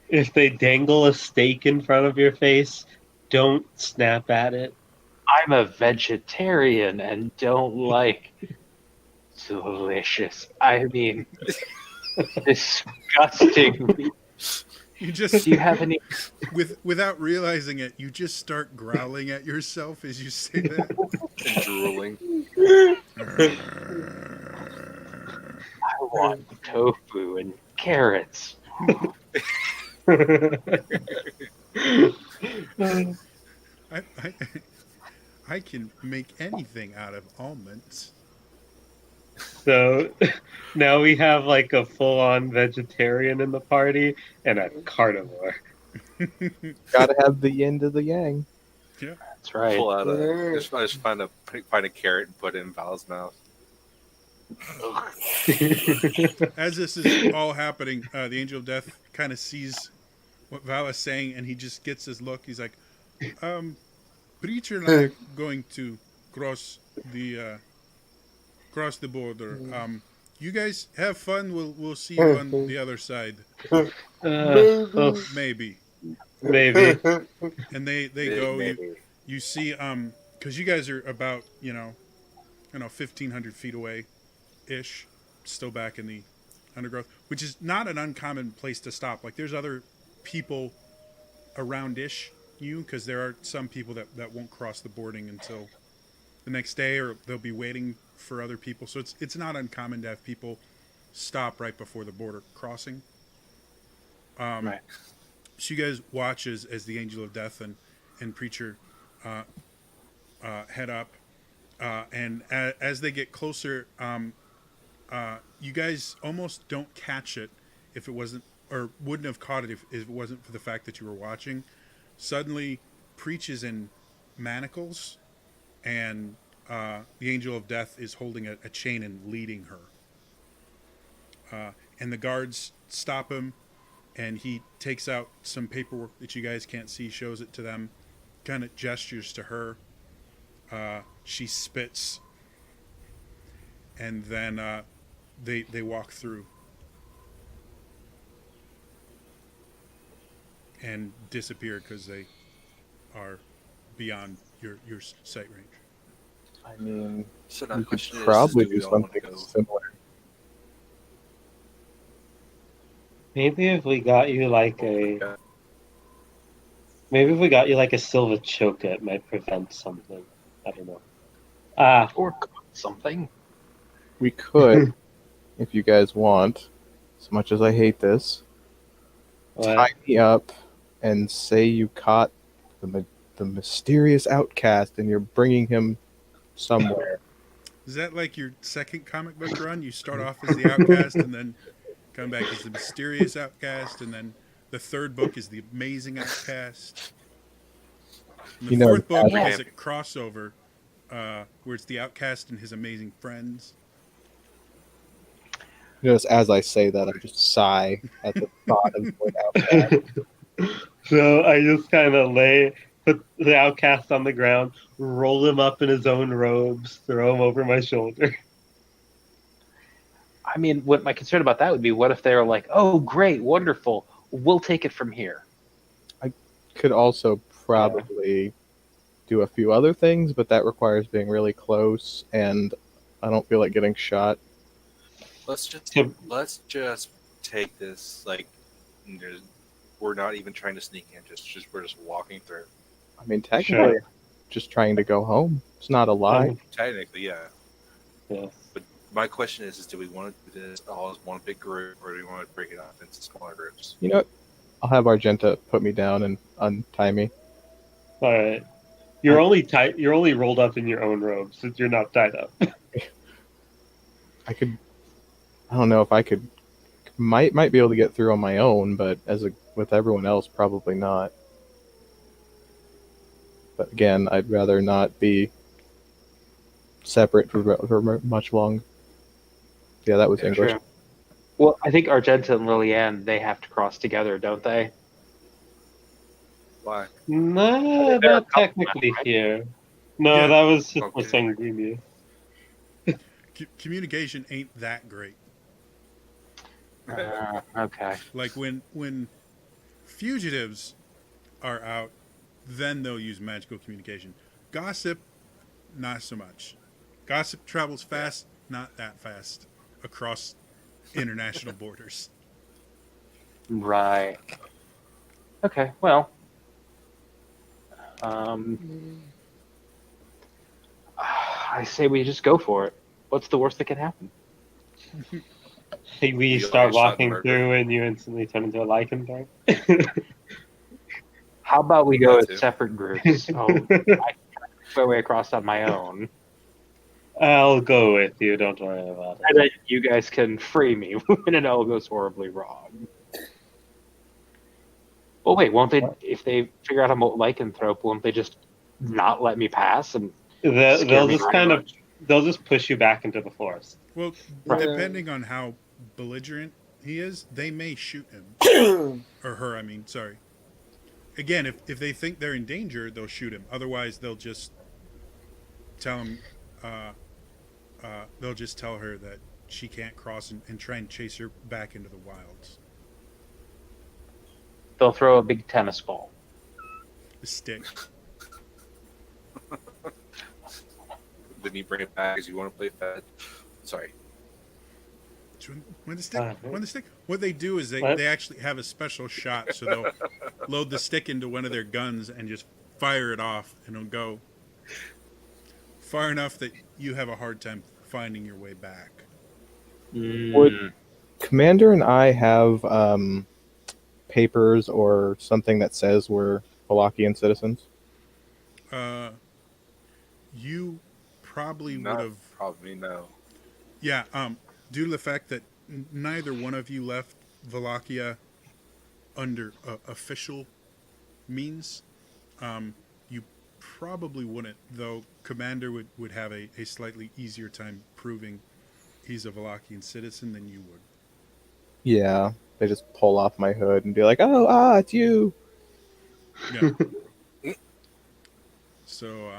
If they dangle a steak in front of your face, don't snap at it. I'm a vegetarian and don't like delicious. I mean, disgusting. You just Do you have any? without realizing it, you just start growling at yourself as you say that. And drooling. I want tofu and carrots. I, I, I can make anything out of almonds. So now we have like a full-on vegetarian in the party and a carnivore. Gotta have the yin to the yang. That's right. Pull out a. Just find a carrot and put it in Val's mouth. As this is all happening, the Angel of Death kind of sees what Val is saying, and he just gets his look. He's like, Preacher and I are going to cross the border. You guys have fun. We'll see you on the other side, maybe." Maybe. And they go. Maybe. You see, because you guys are about 1,500 feet away, ish, still back in the undergrowth, which is not an uncommon place to stop. Like there's other people around-ish you, because there are some people that won't cross the boarding until the next day, or they'll be waiting for other people. So it's not uncommon to have people stop right before the border crossing. Right. So you guys watch as the Angel of Death and Preacher head up, and as they get closer, you guys almost don't catch it if it wasn't, or wouldn't have caught it if it wasn't for the fact that you were watching. Suddenly, preaches in manacles, and the angel of death is holding a chain and leading her. And the guards stop him, and he takes out some paperwork that you guys can't see, shows it to them, kind of gestures to her. She spits, and then they walk through and disappear because they are beyond your sight range. I mean, So we now the could question probably do do we all want to something go? similar. Maybe if we got you like a Yeah. maybe if we got you like a silver choker, it might prevent something. I don't know. Ah, Or something. We could, if you guys want, as much as I hate this, tie what? me up and say you caught the mysterious outcast and you're bringing him somewhere. Is that like your second comic book run? You start off as the outcast and then come back as the mysterious outcast, and then the third book is the amazing outcast. And the You know, fourth book Yeah. is a crossover where it's the outcast and his amazing friends. Just as I say that, I just sigh at the thought of the word outcast. So I just kind of put the outcast on the ground, roll him up in his own robes, throw him over my shoulder. I mean, what my concern about that would be, what if they're like, "Oh, great, wonderful, we'll take it from here." Could also probably do a few other things, but that requires being really close, and I don't feel like getting shot. Let's just So- take this like we're not even trying to sneak in. Just we're just walking through. I mean, technically, Sure. just trying to go home. It's not a lie. Technically, yeah. Yeah. But my question is do we want to do this all as one big group, or do we want to break it up into smaller groups? You know what? I'll have Argenta put me down and untie me. All right. You're only tied. You're only rolled up in your own robes. So you're not tied up. I could. I don't know if I could. Might be able to get through on my own, but with everyone else, probably not. But again, I'd rather not be separate for much long. Yeah, that was Yeah, English. True. Well, I think Argenta and Lillian, they have to cross together, don't they? Why? No, They're a not couple, technically right? here. No, Yeah. that was just for Okay. Sanguinius. Communication ain't that great. Okay. Like when fugitives are out, then they'll use magical communication. Gossip, not so much. Gossip travels fast, not that fast across international borders. Right. Okay, well. I say we just go for it. What's the worst that can happen? Hey, we You start get shot and walking murdered. through and you instantly turn into a Lycan thing. How about we go That as too. separate groups? I can my way across on my own. I'll go with you. Don't worry about And it. then you guys can free me when it all goes horribly wrong. Well, wait, won't they, if they figure out I'm a lycanthrope, won't they just not let me pass? And They'll me just very kind of much. they'll just push you back into the forest. Well, Right. depending on how belligerent he is, they may shoot him. Or her, I mean, sorry. Again, if they think they're in danger, they'll shoot him. Otherwise, they'll just tell him, they'll just tell her that she can't cross and try and chase her back into the wilds. they'll throw a big tennis ball. The stick. Then you bring it back because you want to play fed. Sorry. When the stick, Uh-huh. when the stick. What they do is What? they actually have a special shot, so they'll load the stick into one of their guns and just fire it off, and it'll go far enough that you have a hard time finding your way back. Would- Commander and I have papers or something that says we're Wallachian citizens? You probably Not would have. probably no. Yeah, due to the fact that neither one of you left Wallachia under official means, You probably wouldn't, though. Commander would have a slightly easier time proving he's a Valakian citizen than you would. Yeah, they just pull off my hood and be like, "Oh, it's you." Yeah. So,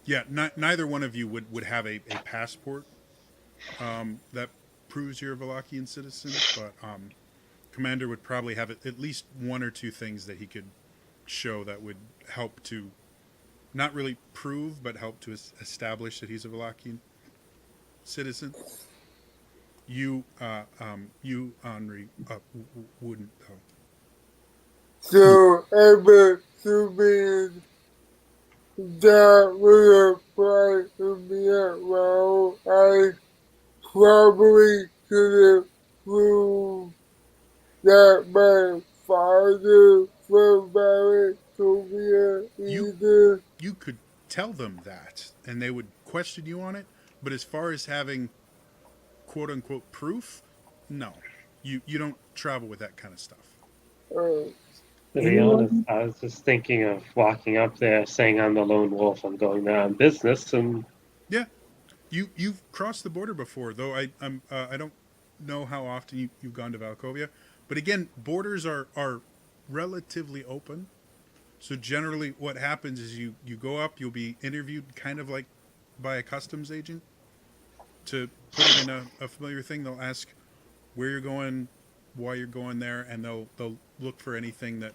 yeah, neither one of you would have a passport that proves you're a Valakian citizen, but Commander would probably have at least one or two things that he could show that would help to not really prove, but help to establish that he's a Valakian citizen. You, Henri, wouldn't though. So I'm assuming that would apply to me as well. I probably couldn't prove that my father from Valicovia either. You could tell them that, and they would question you on it. But as far as having quote unquote proof, no, you don't travel with that kind of stuff. Uh, To be honest, I was just thinking of walking up there, saying I'm the lone wolf. I'm going there on business, and Yeah, you've crossed the border before, though. I don't know how often you've gone to Valkovia, but again, borders are relatively open. So generally, what happens is you go up, you'll be interviewed, kind of like by a customs agent. To put it in a familiar thing, they'll ask where you're going, why you're going there, and they'll look for anything that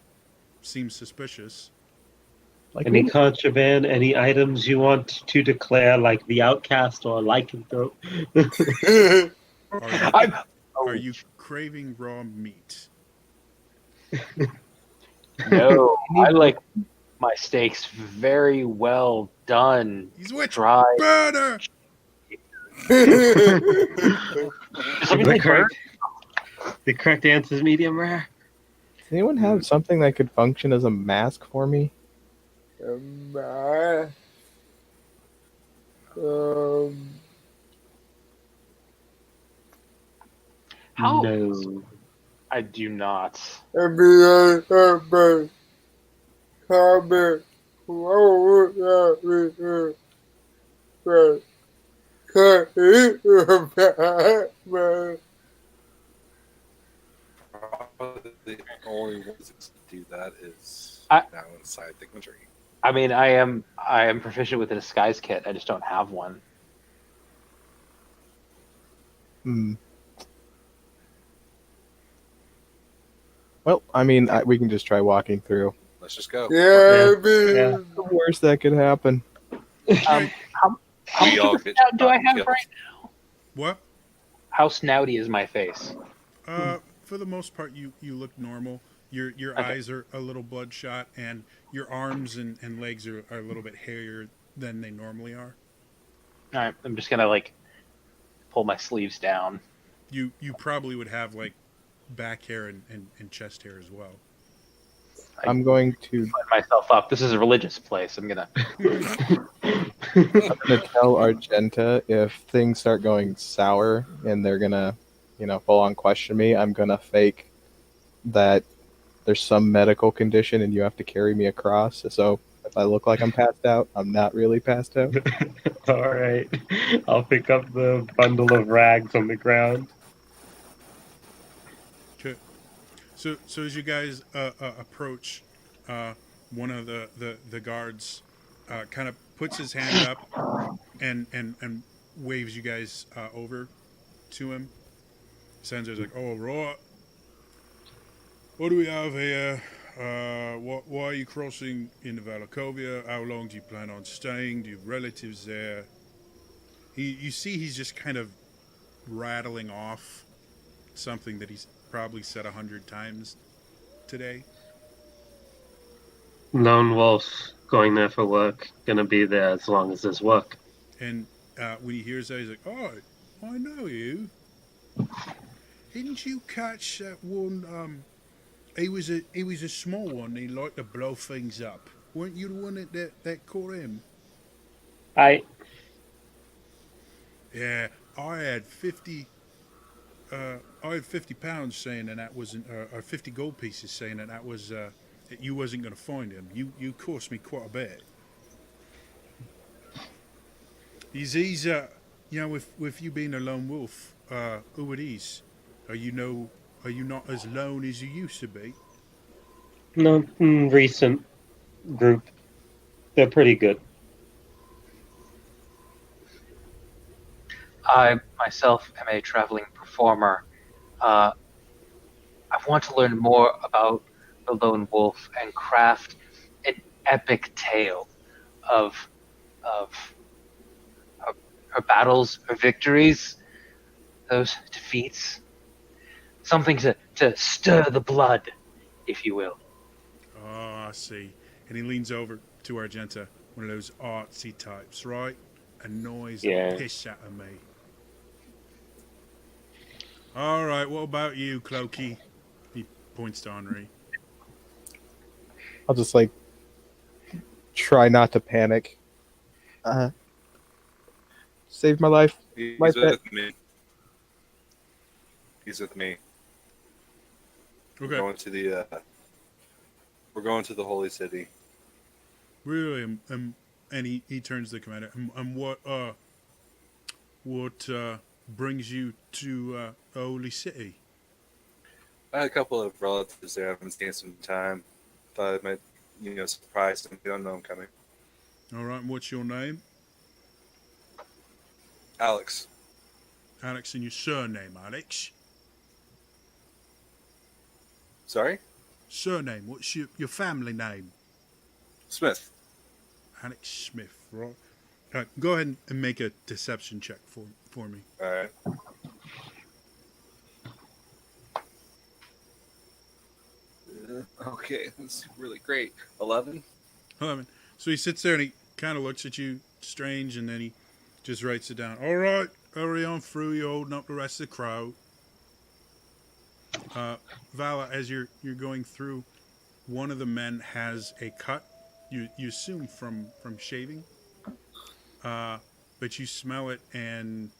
seems suspicious. Like any me. contraband, any items you want to declare, like the outcast or lycanthrope. Are you I'm. are you craving raw meat? No, I like my steaks very well done, He's which dry. burner. Just let me the say bird. correct answer is medium rare. Does anyone have something that could function as a mask for me? My, um, How? No. I do not. I mean, I have my comment. Whoa, but can't eat that, Probably the only ones that do that is I- now inside the country. I mean, I am proficient with a disguise kit. I just don't have one. Hmm. Well, I mean, we can just try walking through. Let's just go. Yeah, I Yeah. mean, The worst that could happen. Right. How We much all of a get snout do I shot and have killed. right now? What? How snouty is my face? For the most part, you look normal. Your Okay. eyes are a little bloodshot, and your arms and legs are a little bit hairier than they normally are. All right, I'm just gonna like pull my sleeves down. You probably would have like back hair and chest hair as well. I'm going to Put myself up. This is a religious place. I'm gonna. tell Argenta if things start going sour and they're gonna, full on question me. I'm gonna fake that there's some medical condition and you have to carry me across. So if I look like I'm passed out, I'm not really passed out. All right. I'll pick up the bundle of rags on the ground. Okay. So as you guys approach, one of the guards kind of puts his hand up and waves you guys over to him. Sandra's like, "Oh, right. What do we have here? Why are you crossing into Valakovia? How long do you plan on staying? Do you have relatives there?" You see he's just kind of rattling off something that he's probably said 100 times today. Lone wolf going there for work. Gonna be there as long as there's work. And when he hears that, he's like, "Oh, I know you. Didn't you catch that one? He was a small one. He liked to blow things up. Weren't you the one that caught him?" I Yeah, I had 50. I had 50 pounds saying that wasn't, or 50 gold pieces saying that was that you wasn't going to find him. You cost me quite a bit. He's you know, with you being a lone wolf, who are these? Are you no? Are you not as lone as you used to be? No, recent group. They're pretty good. I myself am a traveling performer. Uh, I want to learn more about the lone wolf and craft an epic tale of of her, her battles, her victories, those defeats. Something to stir the blood, if you will. Oh, I see. And he leans over to Argenta, one of those artsy types, right? Annoys the Yeah. piss out of me. All right, what about you, Clokey? He points to Henri. I'll just like try not to panic. Save my life. He's My pet. with me. He's with me. We're Okay. going to the. We're going to the holy city. Really? And he turns to the commander. And what brings you to the holy city? I had a couple of relatives there. I haven't seen some time. Thought I might, surprise them. They don't know I'm coming. All right, and what's your name? Alex. Alex, and your surname, Alex? Sorry? Surname, what's your family name? Smith. Alex Smith, right? Go ahead and make a deception check for me. All right. Okay, that's really great. 11? 11. So he sits there and he kind of looks at you strange, and then he just writes it down. All right, hurry on through. You're holding up the rest of the crowd. Vala, as you're going through, one of the men has a cut. You assume from shaving, but you smell it and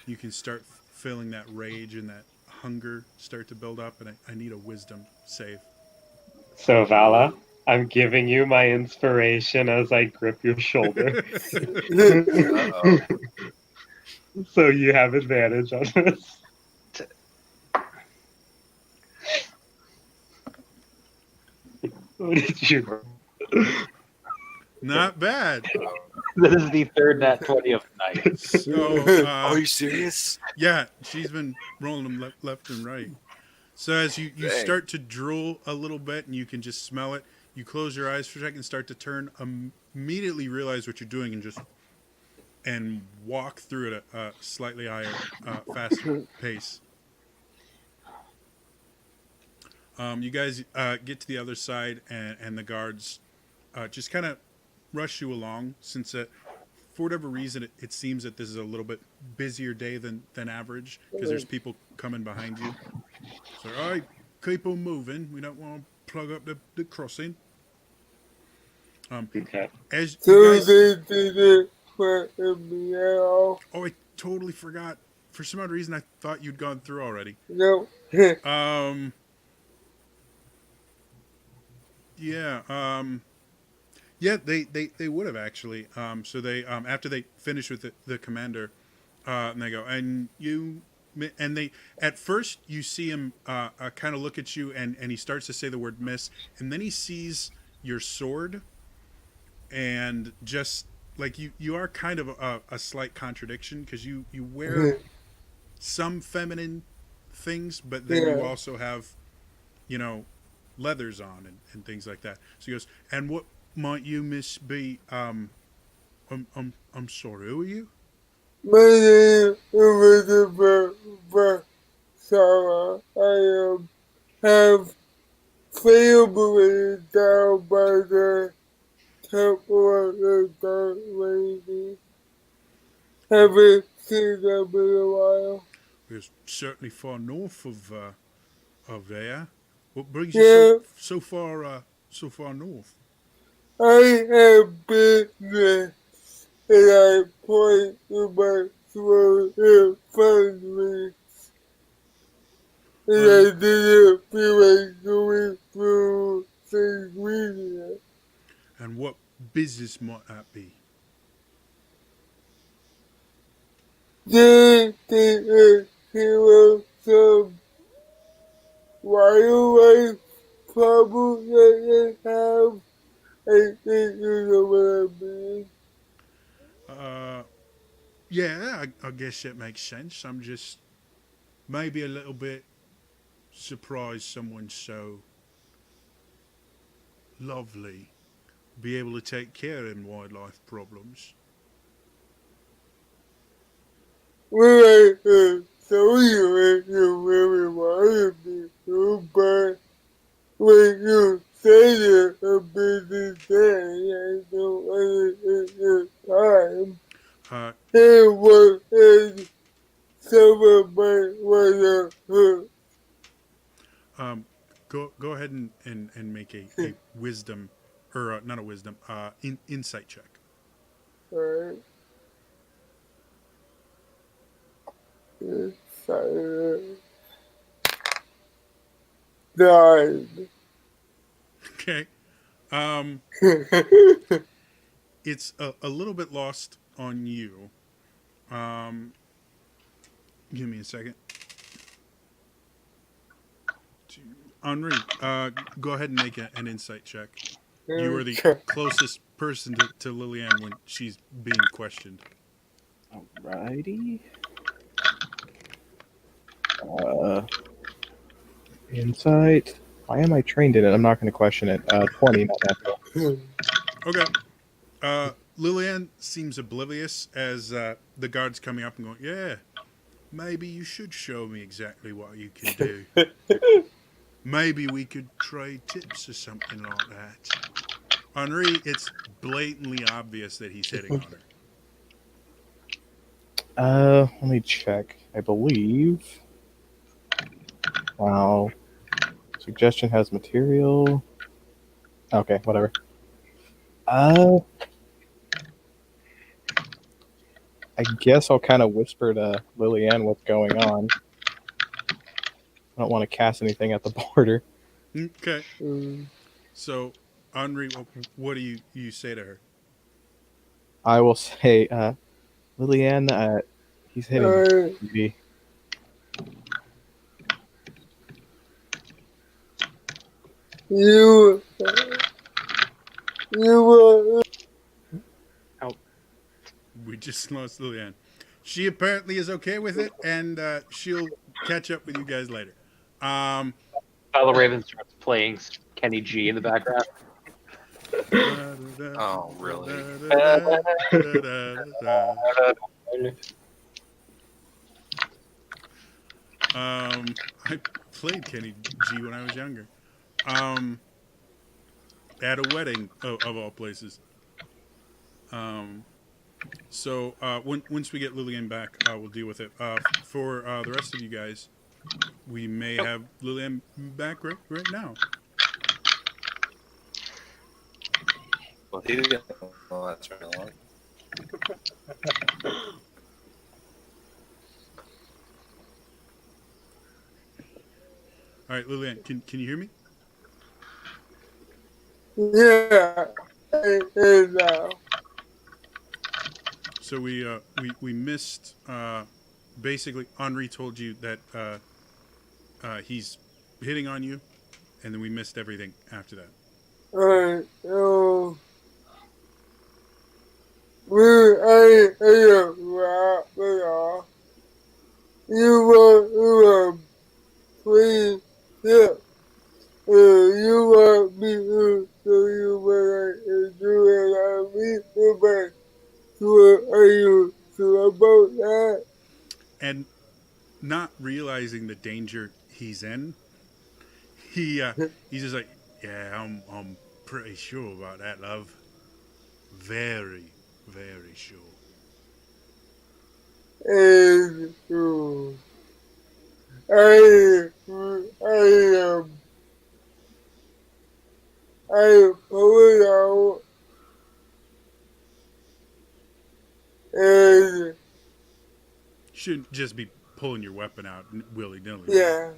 you can start feeling that rage and that hunger start to build up. And I need a wisdom save. So Vala, I'm giving you my inspiration as I grip your shoulder. Uh-oh. So you have advantage on this. What did you? Not bad. This is the third nat 20 of the night. So, Are you serious? yeah, she's been rolling them left and right. So as you Dang. start to drool a little bit and you can just smell it, you close your eyes for a second, start to turn, immediately realize what you're doing and walk through at a slightly higher, faster pace. You guys get to the other side and the guards just kind of rush you along since for whatever reason it seems that this is a little bit busier day than average because there's people coming behind you. So, all right, keep on moving. We don't want to plug up the crossing. Okay. As So you guys, they didn't put me out. oh, I totally forgot. For some odd reason, I thought you'd gone through already. No. Yeah. Yeah, they would have actually. So they after they finish with the commander, and they go, and they at first you see him kind of look at you, and he starts to say the word miss, and then he sees your sword, and just like you are kind of a slight contradiction because you wear some feminine things, but then you also have, leathers on and things like that. So he goes, and what might you miss be? I'm sorry. Who are you? My name is Elizabeth Sarah. I have family down by the temple of the Dark Lady. Haven't seen them in a while. It's certainly far north of there. What brings you so far north? I have business and I point to my sword in front of me. And I didn't feel like going through social media. And what business might that be? They came up some wildlife problems that they have. I think you know what I mean. Uh, yeah, I guess that makes sense. I'm just maybe a little bit surprised someone so lovely be able to take care in wildlife problems. Well, I told you if you really wanted me to, but when you say you're a busy day, I don't want to take your time. Uh, It was in some of my was go ahead and make a wisdom, or not a wisdom, insight check. right. Silent. Died. Okay. It's a little bit lost on you. Um, give me a second. Henri, go ahead and make an insight check. You are the closest person to Lillian when she's being questioned. Alrighty. Uh, Insight. Why am I trained in it? I'm not going to question it. 20, not natural. Okay. Lillian seems oblivious as the guard's coming up and going, "Yeah, maybe you should show me exactly what you can do. Maybe we could trade tips or something like that." Henri, it's blatantly obvious that he's hitting on her. Let me check. I believe. Wow. Suggestion has material. Okay, whatever. Uh, I guess I'll kind of whisper to Lillian what's going on. I don't want to cast anything at the border. Okay. So, Henri, what do you say to her? I will say, Lillian, he's hitting me. You, you We just lost Lillian. She apparently is okay with it, and she'll catch up with you guys later. Um, Tyler Raven starts playing Kenny G in the background. Oh, really? I played Kenny G when I was younger. Um, at a wedding of all places. Um, so once we get Lillian back, we'll deal with it. For the rest of you guys, we may have Lillian back right now. Well, he didn't last very long. All right, Lillian, can you hear me? yeah, and So we missed. Basically, Henri told you that he's hitting on you, and then we missed everything after that. you please, yeah, you want me to show you what I can do, and I mean, but what are you sure about that? And not realizing the danger he's in, he's just like, yeah, I'm pretty sure about that, love. Very, very sure. And I I pull it out and Shouldn't just be pulling your weapon out willy nilly. yeah,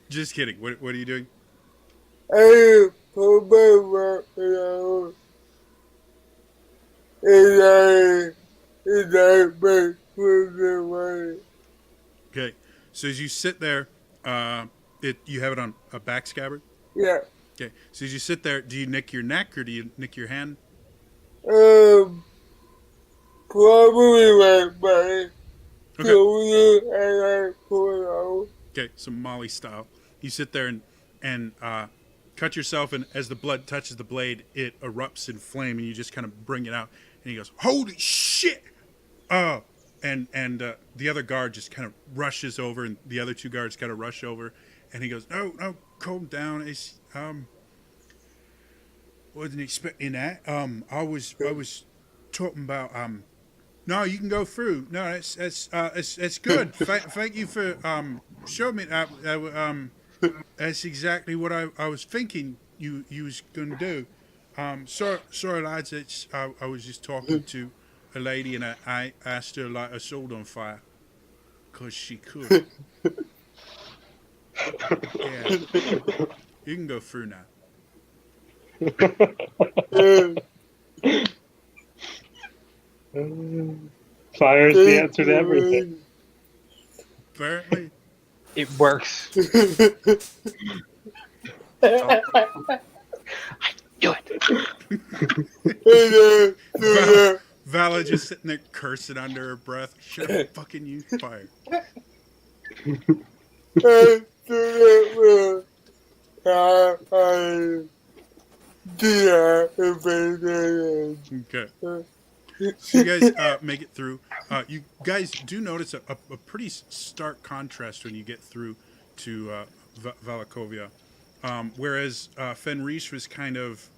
Just kidding. What are you doing? I put my rock around and I make for the money. Okay. So as you sit there, you have it on a back scabbard. Yeah. Okay. So as you sit there, do you nick your neck or do you nick your hand? Um, probably my money. Okay. Shoulder and I pull it out. Okay. So Molly style. You sit there and cut yourself, and as the blood touches the blade, it erupts in flame, and you just kind of bring it out. And he goes, "Holy shit!" Oh, and the other guard just kind of rushes over, and the other two guards kind of rush over, and he goes, "No, no, calm down. It's wasn't expecting that. I was talking about No, you can go through. No, it's good. Thank you for showing me that. That's exactly what I was thinking you was gonna do. Sorry, lads. I was just talking to a lady, and I asked her to light her sword on fire, 'cause she could. Yeah, you can go through now. Fire's the answer to everything. Apparently, It works. oh, Do it. Vala just sitting there cursing under her breath. Should have fucking used fire. Okay. So you guys make it through. You guys do notice a pretty stark contrast when you get through to Valakovia. Whereas Fenris was kind of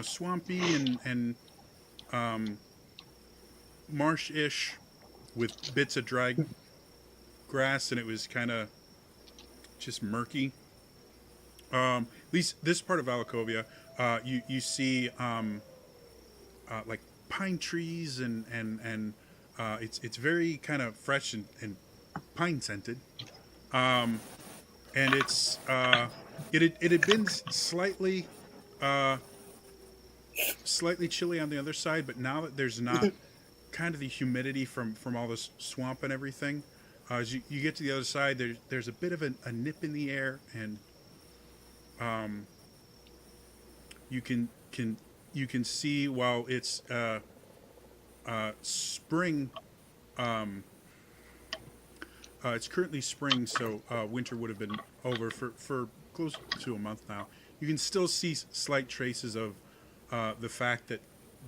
swampy and marsh-ish with bits of dry grass, and it was kind of just murky. At least this part of Valakovia, you see like pine trees and it's very kind of fresh and pine scented. And it had been uh, slightly chilly on the other side, but now that there's not kind of the humidity from all this swamp and everything, as you get to the other side, there's a bit of a nip in the air, and you can see while it's spring. It's currently spring, so winter would have been over for close to a month now. You can still see slight traces of the fact that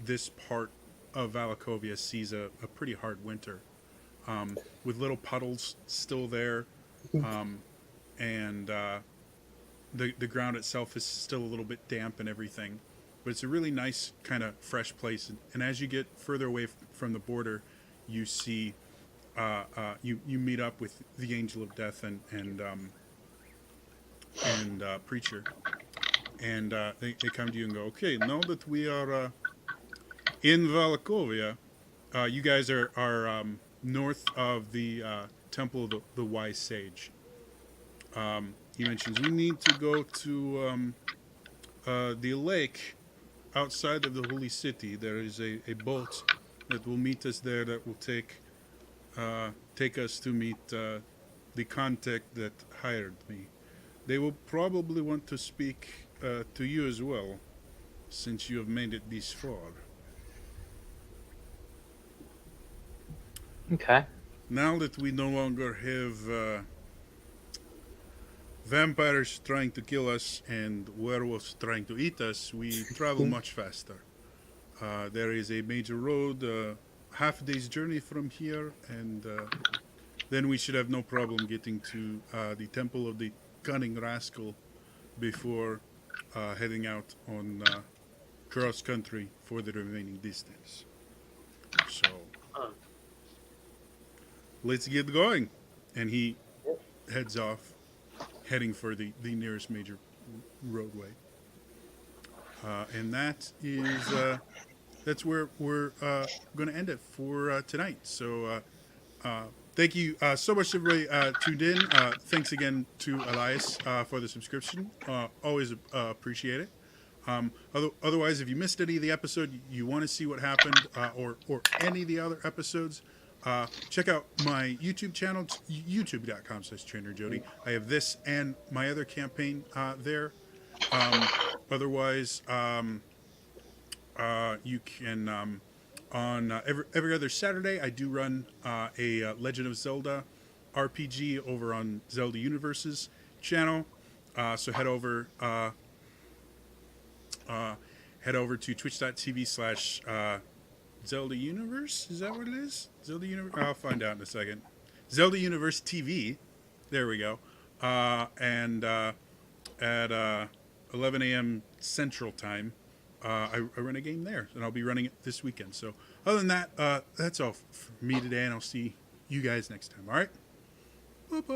this part of Valakovia sees a pretty hard winter, with little puddles still there, and the ground itself is still a little bit damp and everything. But it's a really nice kind of fresh place. And as you get further away from the border, you see you meet up with the Angel of Death and Preacher, and they come to you and go, "Okay, now that we are in Valakovia, you guys are north of the Temple of the Wise Sage." He mentions we need to go to the lake outside of the holy city. There is a boat that will meet us there that will take us to meet the contact that hired me. They will probably want to speak to you as well, since you have made it this far. Okay. Now that we no longer have vampires trying to kill us and werewolves trying to eat us, we travel much faster. There is a major road, half a day's journey from here, and then we should have no problem getting to the Temple of the Cunning Rascal before heading out on cross country for the remaining distance. So let's get going. And he heads off, heading for the nearest major roadway. And that's where we're going to end it for tonight. So thank you so much, everybody tuned in. Thanks again to Elias for the subscription. Always appreciate it. Otherwise, if you missed any of the episode, you want to see what happened, or any of the other episodes, check out my YouTube channel, youtube.com/TrainerJody. I have this and my other campaign there. Otherwise, you can on every other Saturday I do run a Legend of Zelda RPG over on Zelda Universe's channel. So head over to twitch.tv/Zelda Universe. Is that what it is? Zelda Universe? I'll find out in a second. Zelda Universe TV. There we go. And at 11 a.m. Central Time, I run a game there, and I'll be running it this weekend. So other than that, that's all for me today, and I'll see you guys next time. All right? Bye-bye.